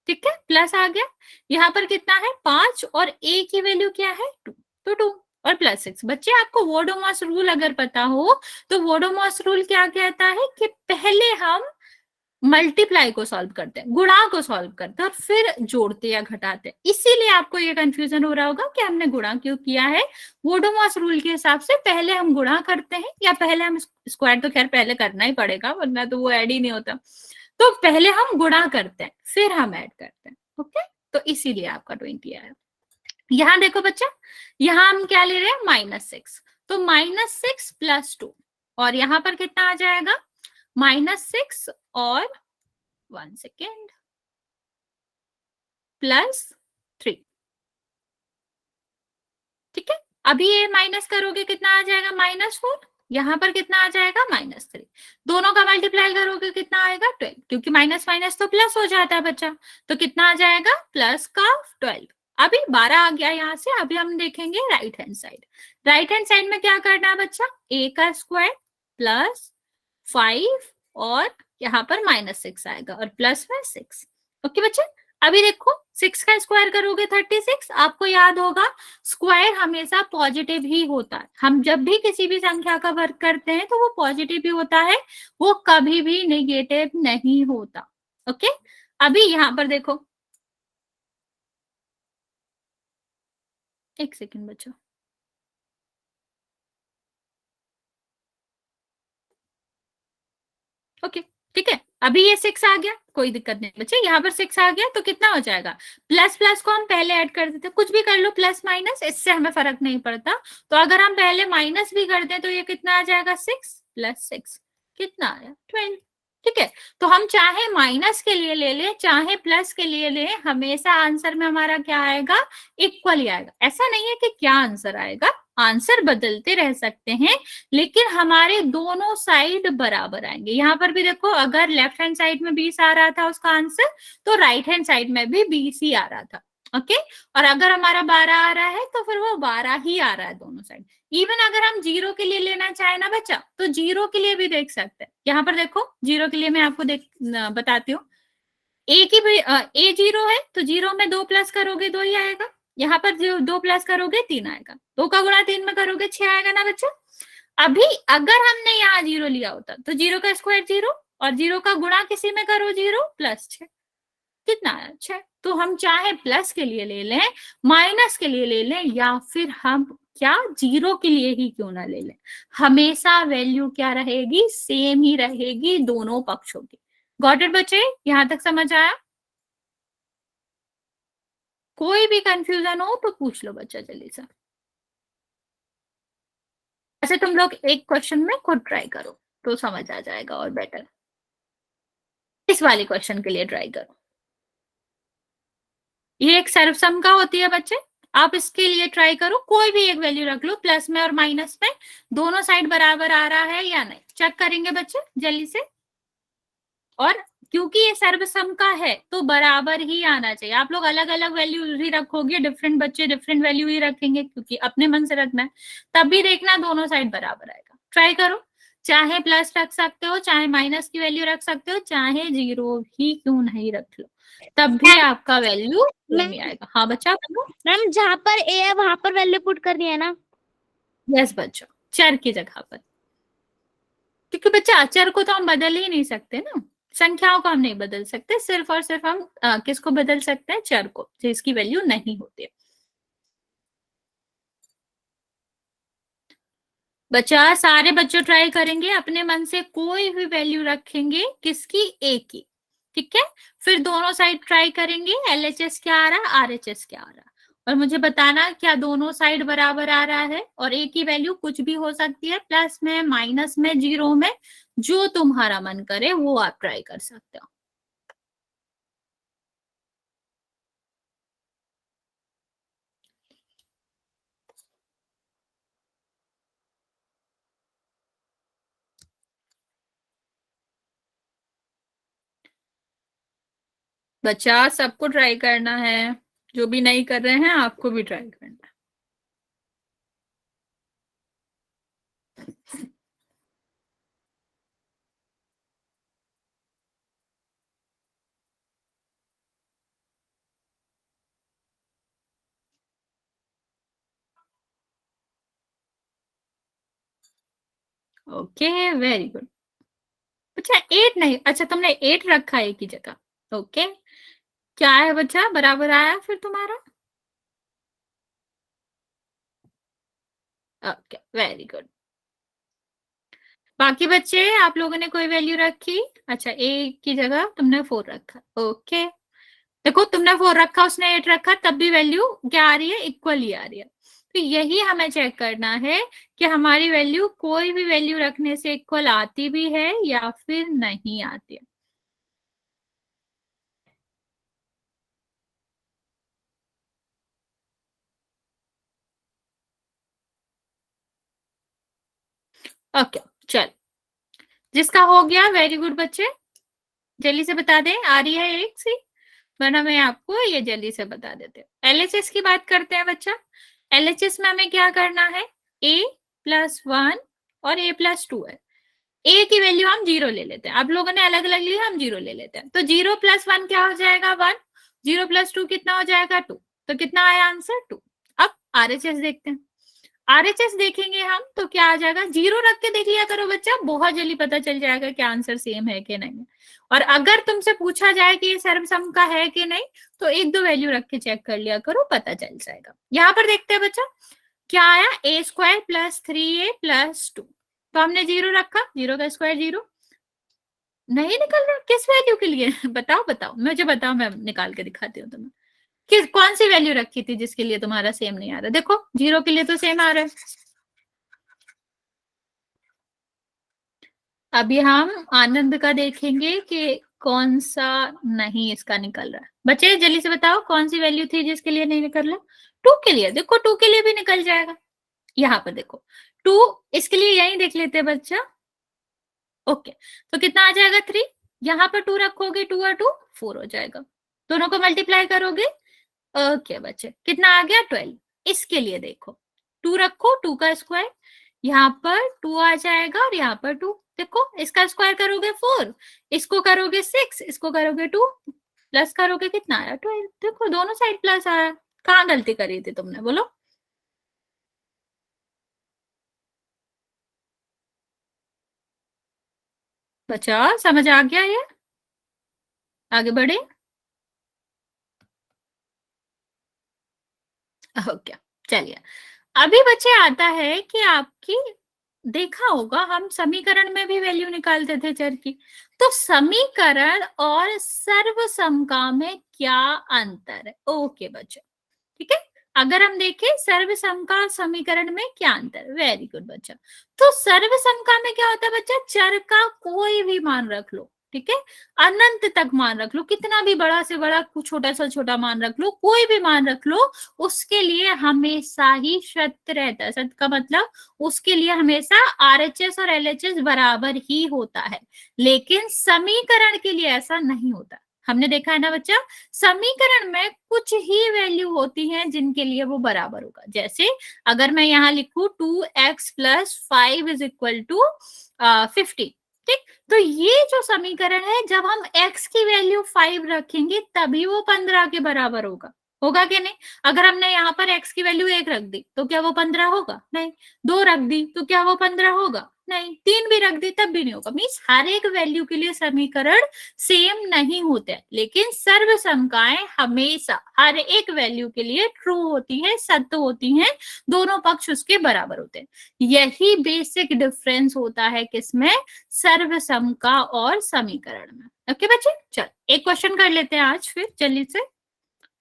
ठीक है, प्लस आ गया, यहाँ पर कितना है 5, और ए की वैल्यू क्या है 2, तो 2 और +6। बच्चे आपको वोडोमॉस रूल अगर पता हो तो वोडोमॉस रूल क्या कहता है कि पहले हम मल्टीप्लाई को सॉल्व करते हैं, गुणा को सॉल्व करते हैं, और फिर जोड़ते या घटाते हैं। इसीलिए आपको ये कंफ्यूजन हो रहा होगा कि हमने गुणा क्यों किया है। वोडोमॉस रूल के हिसाब से पहले हम गुणा करते हैं, या पहले हम स्क्वायर तो खैर पहले करना ही पड़ेगा वरना तो वो ऐड ही नहीं होता, तो पहले हम गुणा करते हैं फिर हम ऐड करते हैं, ओके। तो इसीलिए आपका 20 आया। यहाँ देखो बच्चा, यहाँ हम क्या ले रहे हैं -6, तो -6 + 2, और यहाँ पर कितना आ जाएगा -6 और 1 सेकेंड +3, ठीक है। अभी ये माइनस करोगे कितना आ जाएगा -4, यहाँ पर कितना आ जाएगा -3, दोनों का मल्टीप्लाई करोगे कितना आएगा 12, क्योंकि माइनस माइनस तो प्लस हो जाता है बच्चा, तो कितना आ जाएगा प्लस का 12। अभी 12 आ गया यहाँ से। अभी हम देखेंगे right hand side. Right hand side में क्या करना है बच्चा, a का स्क्वायर +5, और यहाँ पर -6 आएगा, और प्लस में 6, ओके बच्चे। अभी देखो 6 का स्क्वायर करोगे 36, आपको याद होगा स्क्वायर हमेशा पॉजिटिव ही होता है, हम जब भी किसी भी संख्या का वर्ग करते हैं तो वो पॉजिटिव ही होता है, वो कभी भी नेगेटिव नहीं होता, ओके। अभी यहाँ पर देखो, एक सेकेंड बच्चों, ओके ठीक है। अभी ये 6 आ गया, कोई दिक्कत नहीं बच्चे, यहाँ पर 6 आ गया तो कितना हो जाएगा, प्लस प्लस को हम पहले ऐड कर देते हैं, कुछ भी कर लो प्लस माइनस, इससे हमें फर्क नहीं पड़ता। तो अगर हम पहले माइनस भी कर दें तो ये कितना आ जाएगा 6 + 6, कितना आया 12, ठीक है। तो हम चाहे माइनस के लिए ले लें चाहे प्लस के लिए लें, हमेशा आंसर में हमारा क्या आएगा, इक्वल ही आएगा। ऐसा नहीं है कि क्या आंसर आएगा, आंसर बदलते रह सकते हैं, लेकिन हमारे दोनों साइड बराबर आएंगे। यहाँ पर भी देखो, अगर लेफ्ट हैंड साइड में 20 आ रहा था उसका आंसर, तो राइट हैंड साइड में भी 20 ही आ रहा था, ओके। और अगर हमारा 12 आ रहा है तो फिर वो 12 ही आ रहा है दोनों साइड। इवन अगर हम 0 के लिए लेना चाहे ना बच्चा, तो 0 के लिए भी देख सकते हैं। यहाँ पर देखो 0 के लिए मैं आपको बताती हूँ, ए की भी ए 0 है तो 0 में 2 प्लस करोगे 2 ही आएगा, यहाँ पर 2 प्लस करोगे 3 आएगा, 2 का गुणा 3 में करोगे 6 आएगा ना बच्चा। अभी अगर हमने यहाँ 0 लिया होता तो 0 का स्क्वायर 0, और 0 का गुणा किसी में करो 0 + 6, कितना आया 6। तो हम चाहे प्लस के लिए ले लें, माइनस के लिए ले लें, या फिर हम क्या 0 के लिए ही क्यों ना ले लें, हमेशा वैल्यू क्या रहेगी, सेम ही रहेगी दोनों पक्षों की। गॉट इट बच्चे, यहां तक समझ आया। कोई भी कंफ्यूजन हो तो पूछ लो बच्चा जल्दी से। ऐसे तुम लोग एक क्वेश्चन में खुद ट्राई करो तो समझ आ जाएगा और बेटर। इस वाले क्वेश्चन के लिए ट्राई करो। ये एक सर्वसम का होती है बच्चे, आप इसके लिए ट्राई करो, कोई भी एक वैल्यू रख लो, प्लस में और माइनस में दोनों साइड बराबर आ रहा है या नहीं, चेक करेंगे बच्चे जल्दी से। और क्योंकि ये सर्वसम का है तो बराबर ही आना चाहिए। आप लोग अलग अलग वैल्यू ही रखोगे, डिफरेंट बच्चे डिफरेंट वैल्यू ही रखेंगे, क्योंकि अपने मन से रखना है, तब भी देखना दोनों साइड बराबर आएगा। ट्राई करो, चाहे प्लस रख सकते हो, चाहे माइनस की वैल्यू रख सकते हो, चाहे जीरो ही क्यों नहीं रख लो, तब भी आपका वैल्यू सेम ही आएगा। हाँ बच्चा बोलो। मैम जहाँ पर ए है वहां पर वैल्यू पुट करनी है ना? यस बच्चा, चर की जगह पर, क्योंकि बच्चा अचर को तो हम बदल ही नहीं सकते ना, संख्याओं को हम नहीं बदल सकते, सिर्फ और सिर्फ हम किसको बदल सकते हैं, चर को, जिसकी वैल्यू नहीं होती। बच्चा सारे बच्चे ट्राई करेंगे, अपने मन से कोई भी वैल्यू रखेंगे, किसकी, ए की, ठीक है। फिर दोनों साइड ट्राई करेंगे, एलएचएस क्या आ रहा है, आरएचएस क्या आ रहा है, और मुझे बताना क्या दोनों साइड बराबर आ रहा है। और ए की वैल्यू कुछ भी हो सकती है, प्लस में, माइनस में, जीरो में, जो तुम्हारा मन करे वो आप ट्राई कर सकते हो। बच्चा सबको ट्राई करना है, जो भी नहीं कर रहे हैं आपको भी ट्राई करना है। Okay very good. अच्छा 8 नहीं, अच्छा तुमने 8 रखा है एक ही जगह, ओके। क्या है बच्चा, बराबर आया फिर तुम्हारा, ओके वेरी गुड। बाकी बच्चे आप लोगों ने कोई वैल्यू रखी, अच्छा ए की जगह तुमने 4 रखा, ओके। देखो तुमने 4 रखा, उसने 8 रखा, तब भी वैल्यू क्या आ रही है, इक्वल ही आ रही है। तो यही हमें चेक करना है कि हमारी वैल्यू कोई भी वैल्यू रखने से इक्वल आती भी है या फिर नहीं आती है। ओके चल, जिसका हो गया वेरी गुड बच्चे, जल्दी से बता दें, आ रही है एक सी, वरना मैं आपको ये जल्दी से बता देते हैं। एलएचएस की बात करते हैं बच्चा। एलएचएस में हमें क्या करना है, a+1 और a+2 है। ए की वैल्यू हम 0 ले लेते हैं, आप लोगों ने अलग अलग ली, हम 0 ले लेते हैं। तो 0+1 क्या हो जाएगा, 1, 0+2 कितना हो जाएगा, 2, तो कितना आया आंसर, 2। अब आरएचएस देखते हैं, आरएचएस देखेंगे हम तो क्या आ जाएगा, 0 रख के देख लिया करो बच्चा, बहुत जल्दी पता चल जाएगा कि आंसर सेम है कि नहीं। और अगर तुमसे पूछा जाए कि ये सर्वसम का है कि नहीं, तो एक दो वैल्यू रख के चेक कर लिया करो, पता चल जाएगा। यहाँ पर देखते हैं बच्चा क्या आया, a² + 3a+2, तो हमने 0 रखा, 0 का स्क्वायर 0, नहीं निकल रहा, किस वैल्यू के लिए बताओ बताओ, मुझे बताओ, मैं निकाल के दिखाती हूँ तुम्हें। किस कौन सी वैल्यू रखी थी जिसके लिए तुम्हारा सेम नहीं आ रहा, देखो 0 के लिए तो सेम आ रहा है। अभी हम आनंद का देखेंगे कि कौन सा नहीं इसका निकल रहा है। बच्चे जल्दी से बताओ कौन सी वैल्यू थी जिसके लिए नहीं निकल रहा, 2 के लिए, देखो 2 के लिए भी निकल जाएगा। यहाँ पर देखो 2, इसके लिए यही देख लेते हैं बच्चा, ओके। तो कितना आ जाएगा 3, यहाँ पर 2 रखोगे, 2 और 2 4 हो जाएगा, दोनों को मल्टीप्लाई करोगे, ओके बच्चे कितना आ गया 12। इसके लिए देखो 2 रखो, 2 का स्क्वायर, यहाँ पर 2 आ जाएगा और यहाँ पर 2, देखो इसका स्क्वायर करोगे 4, इसको करोगे 6, इसको करोगे 2, प्लस करोगे कितना आया 12, देखो दोनों साइड प्लस आया। कहाँ गलती करी थी तुमने, बोलो। बच्चा समझ आ गया ये, आगे बढ़े, ओके चलिए। अभी बच्चे आता है कि आपकी, देखा होगा हम समीकरण में भी वैल्यू निकालते थे चर की, तो समीकरण और सर्वसम का में क्या अंतर है, ओके बच्चे ठीक है। अगर हम देखें सर्वसम का समीकरण में क्या अंतर, वेरी गुड बच्चा। तो सर्वसम का में क्या होता है बच्चा, चर का कोई भी मान रख लो, ठीक है, अनंत तक मान रख लो, कितना भी बड़ा से बड़ा, छोटा से छोटा मान रख लो, कोई भी मान रख लो, उसके लिए हमेशा ही सत्य रहता है। सत्य का मतलब उसके लिए हमेशा आरएचएस और एलएचएस बराबर ही होता है। लेकिन समीकरण के लिए ऐसा नहीं होता। हमने देखा है ना बच्चा, समीकरण में कुछ ही वैल्यू होती हैं जिनके लिए वो बराबर होगा। जैसे अगर मैं यहाँ लिखूं 2x + 5 इज इक्वल टू 50, ठीक, तो ये जो समीकरण है, जब हम x की वैल्यू 5 रखेंगे तभी वो 15 के बराबर होगा। होगा कि नहीं? अगर हमने यहाँ पर x की वैल्यू 1 रख दी तो क्या वो 15 होगा? नहीं। 2 रख दी तो क्या वो 15 होगा? नहीं। 3 भी रख दी तब भी नहीं होगा। मीन्स हर एक वैल्यू के लिए समीकरण सेम नहीं होते हैं, लेकिन सर्वसमकाएं हमेशा हर एक वैल्यू के लिए ट्रू होती है, सत्य होती हैं, दोनों पक्ष उसके बराबर होते हैं। यही बेसिक डिफरेंस होता है किसमें, सर्वसमका और समीकरण में। ओके बच्चे, चल एक क्वेश्चन कर लेते हैं आज फिर जल्दी से,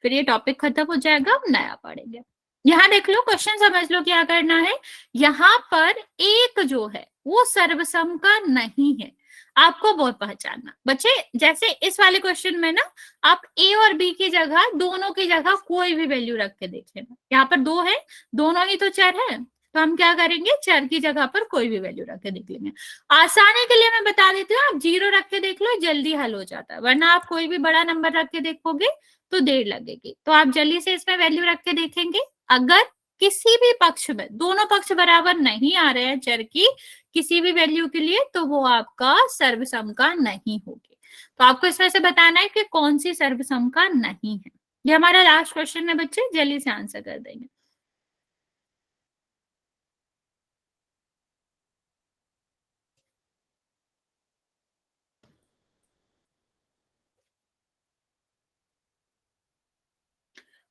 फिर ये टॉपिक खत्म हो जाएगा, हम नया पढ़ेंगे। यहाँ देख लो, क्वेश्चन समझ लो क्या करना है। यहाँ पर एक जो है वो सर्वसम का नहीं है, आपको बहुत पहचानना बच्चे। जैसे इस वाले क्वेश्चन में ना, आप ए और बी की जगह, दोनों की जगह कोई भी वैल्यू रख के देख लेना। यहाँ पर 2 है, दोनों ही तो चर है, तो हम क्या करेंगे, चर की जगह पर कोई भी वैल्यू रख के देख लेंगे। आसानी के लिए मैं बता देती हूँ, आप 0 रख के देख लो, जल्दी हल हो जाता है, वरना आप कोई भी बड़ा नंबर रख के देखोगे तो देर लगेगी। तो आप जल्दी से इसमें वैल्यू रख के देखेंगे। अगर किसी भी पक्ष में दोनों पक्ष बराबर नहीं आ रहे हैं चर की किसी भी वैल्यू के लिए, तो वो आपका सर्वसम का नहीं होगी। तो आपको इसमें से बताना है कि कौन सी सर्वसम का नहीं है। ये हमारा लास्ट क्वेश्चन है बच्चे, जल्दी से आंसर कर देंगे।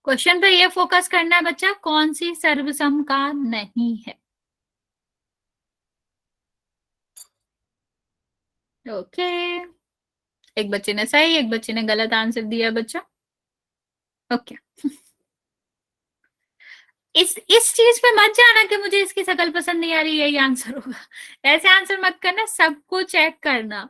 क्वेश्चन पे ये फोकस करना है बच्चा, कौन सी सर्वसम का नहीं है। ओके, एक बच्चे ने सही, एक बच्चे ने गलत आंसर दिया बच्चा। ओके, इस चीज पे मत जाना कि मुझे इसकी शक्ल पसंद नहीं आ रही, यही आंसर होगा। ऐसे आंसर मत करना, सबको चेक करना।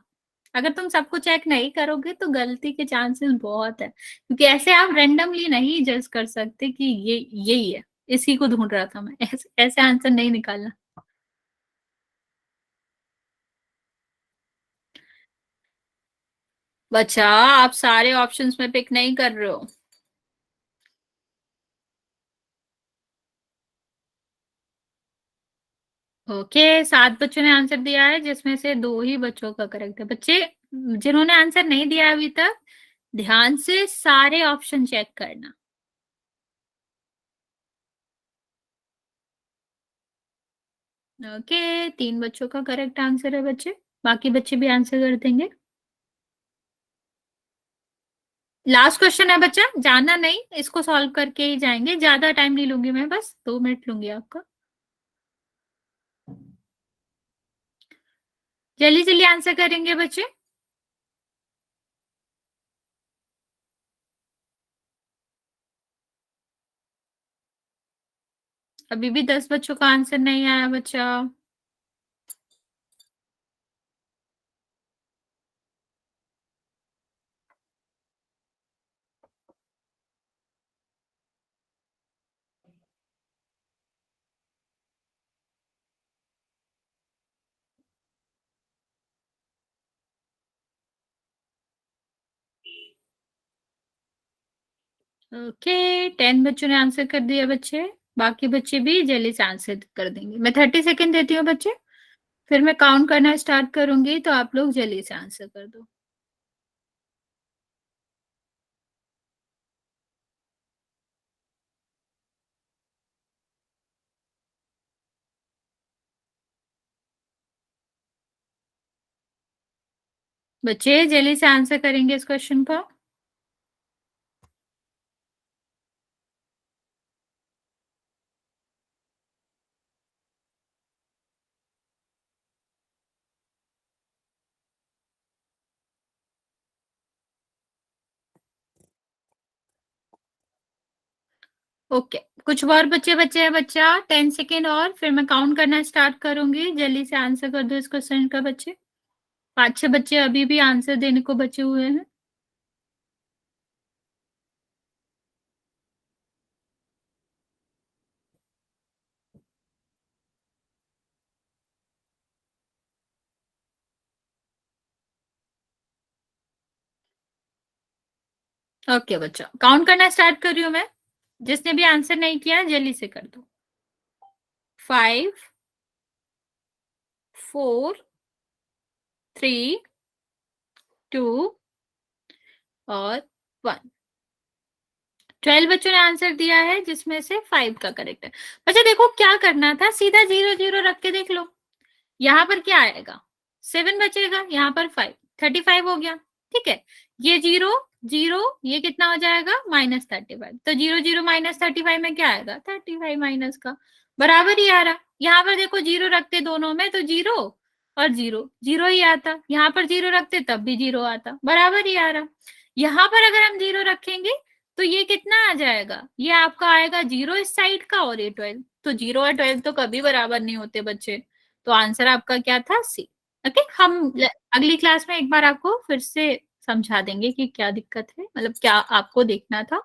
अगर तुम सबको चेक नहीं करोगे तो गलती के चांसेस बहुत है, क्योंकि ऐसे आप रेंडमली नहीं जज कर सकते कि ये यही है, इसी को ढूंढ रहा था मैं। ऐसे आंसर नहीं निकालना। बच्चा आप सारे ऑप्शंस में पिक नहीं कर रहे हो। ओके, 7 बच्चों ने आंसर दिया है, जिसमें से 2 ही बच्चों का करेक्ट है। बच्चे जिन्होंने आंसर नहीं दिया अभी तक, ध्यान से सारे ऑप्शन चेक करना। ओके, 3 बच्चों का करेक्ट आंसर है बच्चे, बाकी बच्चे भी आंसर कर देंगे। लास्ट क्वेश्चन है बच्चा, जाना नहीं, इसको सॉल्व करके ही जाएंगे, ज्यादा टाइम नहीं लूंगी मैं, बस 2 मिनट लूंगी आपका। जल्दी जल्दी आंसर करेंगे बच्चे। अभी भी 10 बच्चों का आंसर नहीं आया बच्चा। ओके, 10 बच्चों ने आंसर कर दिया बच्चे, बाकी बच्चे भी जल्दी से आंसर कर देंगे। मैं 30 सेकेंड देती हूँ बच्चे, फिर मैं काउंट करना स्टार्ट करूंगी, तो आप लोग जल्दी से आंसर कर दो। बच्चे जल्दी से आंसर करेंगे इस क्वेश्चन का। ओके, कुछ और बच्चे हैं बच्चा, 10 सेकेंड और फिर मैं काउंट करना स्टार्ट करूंगी। जल्दी से आंसर कर दो इस क्वेश्चन का बच्चे। 5-6 बच्चे अभी भी आंसर देने को बचे हुए हैं। ओके बच्चा, काउंट करना स्टार्ट कर रही हूँ मैं। जिसने भी आंसर नहीं किया जल्दी से कर दो। 5 4 3 2 और 1। 12 बच्चों ने आंसर दिया है, जिसमें से 5 का करेक्ट है। बच्चा देखो क्या करना था, सीधा 0 0 रख के देख लो। यहाँ पर क्या आएगा, 7 बचेगा, यहाँ पर 5, 35 हो गया। ठीक है, ये 0 0, ये कितना हो जाएगा -35। तो 0 0 -35 में क्या आएगा, 35 माइनस का बराबर ही आ रहा। यहाँ पर देखो 0 रखते दोनों में तो 0 और 0 0 ही आता, यहाँ पर 0 रखते तब भी 0 आता, बराबर ही आ रहा। यहाँ पर अगर हम 0 रखेंगे तो ये कितना आ जाएगा, ये आपका आएगा 0 इस साइड का और ये 12। तो 0 और 12 तो कभी बराबर नहीं होते बच्चे। तो आंसर आपका क्या था, सी। ओके, हम अगली क्लास में एक बार आपको फिर से समझा देंगे कि क्या दिक्कत है, मतलब क्या आपको देखना था।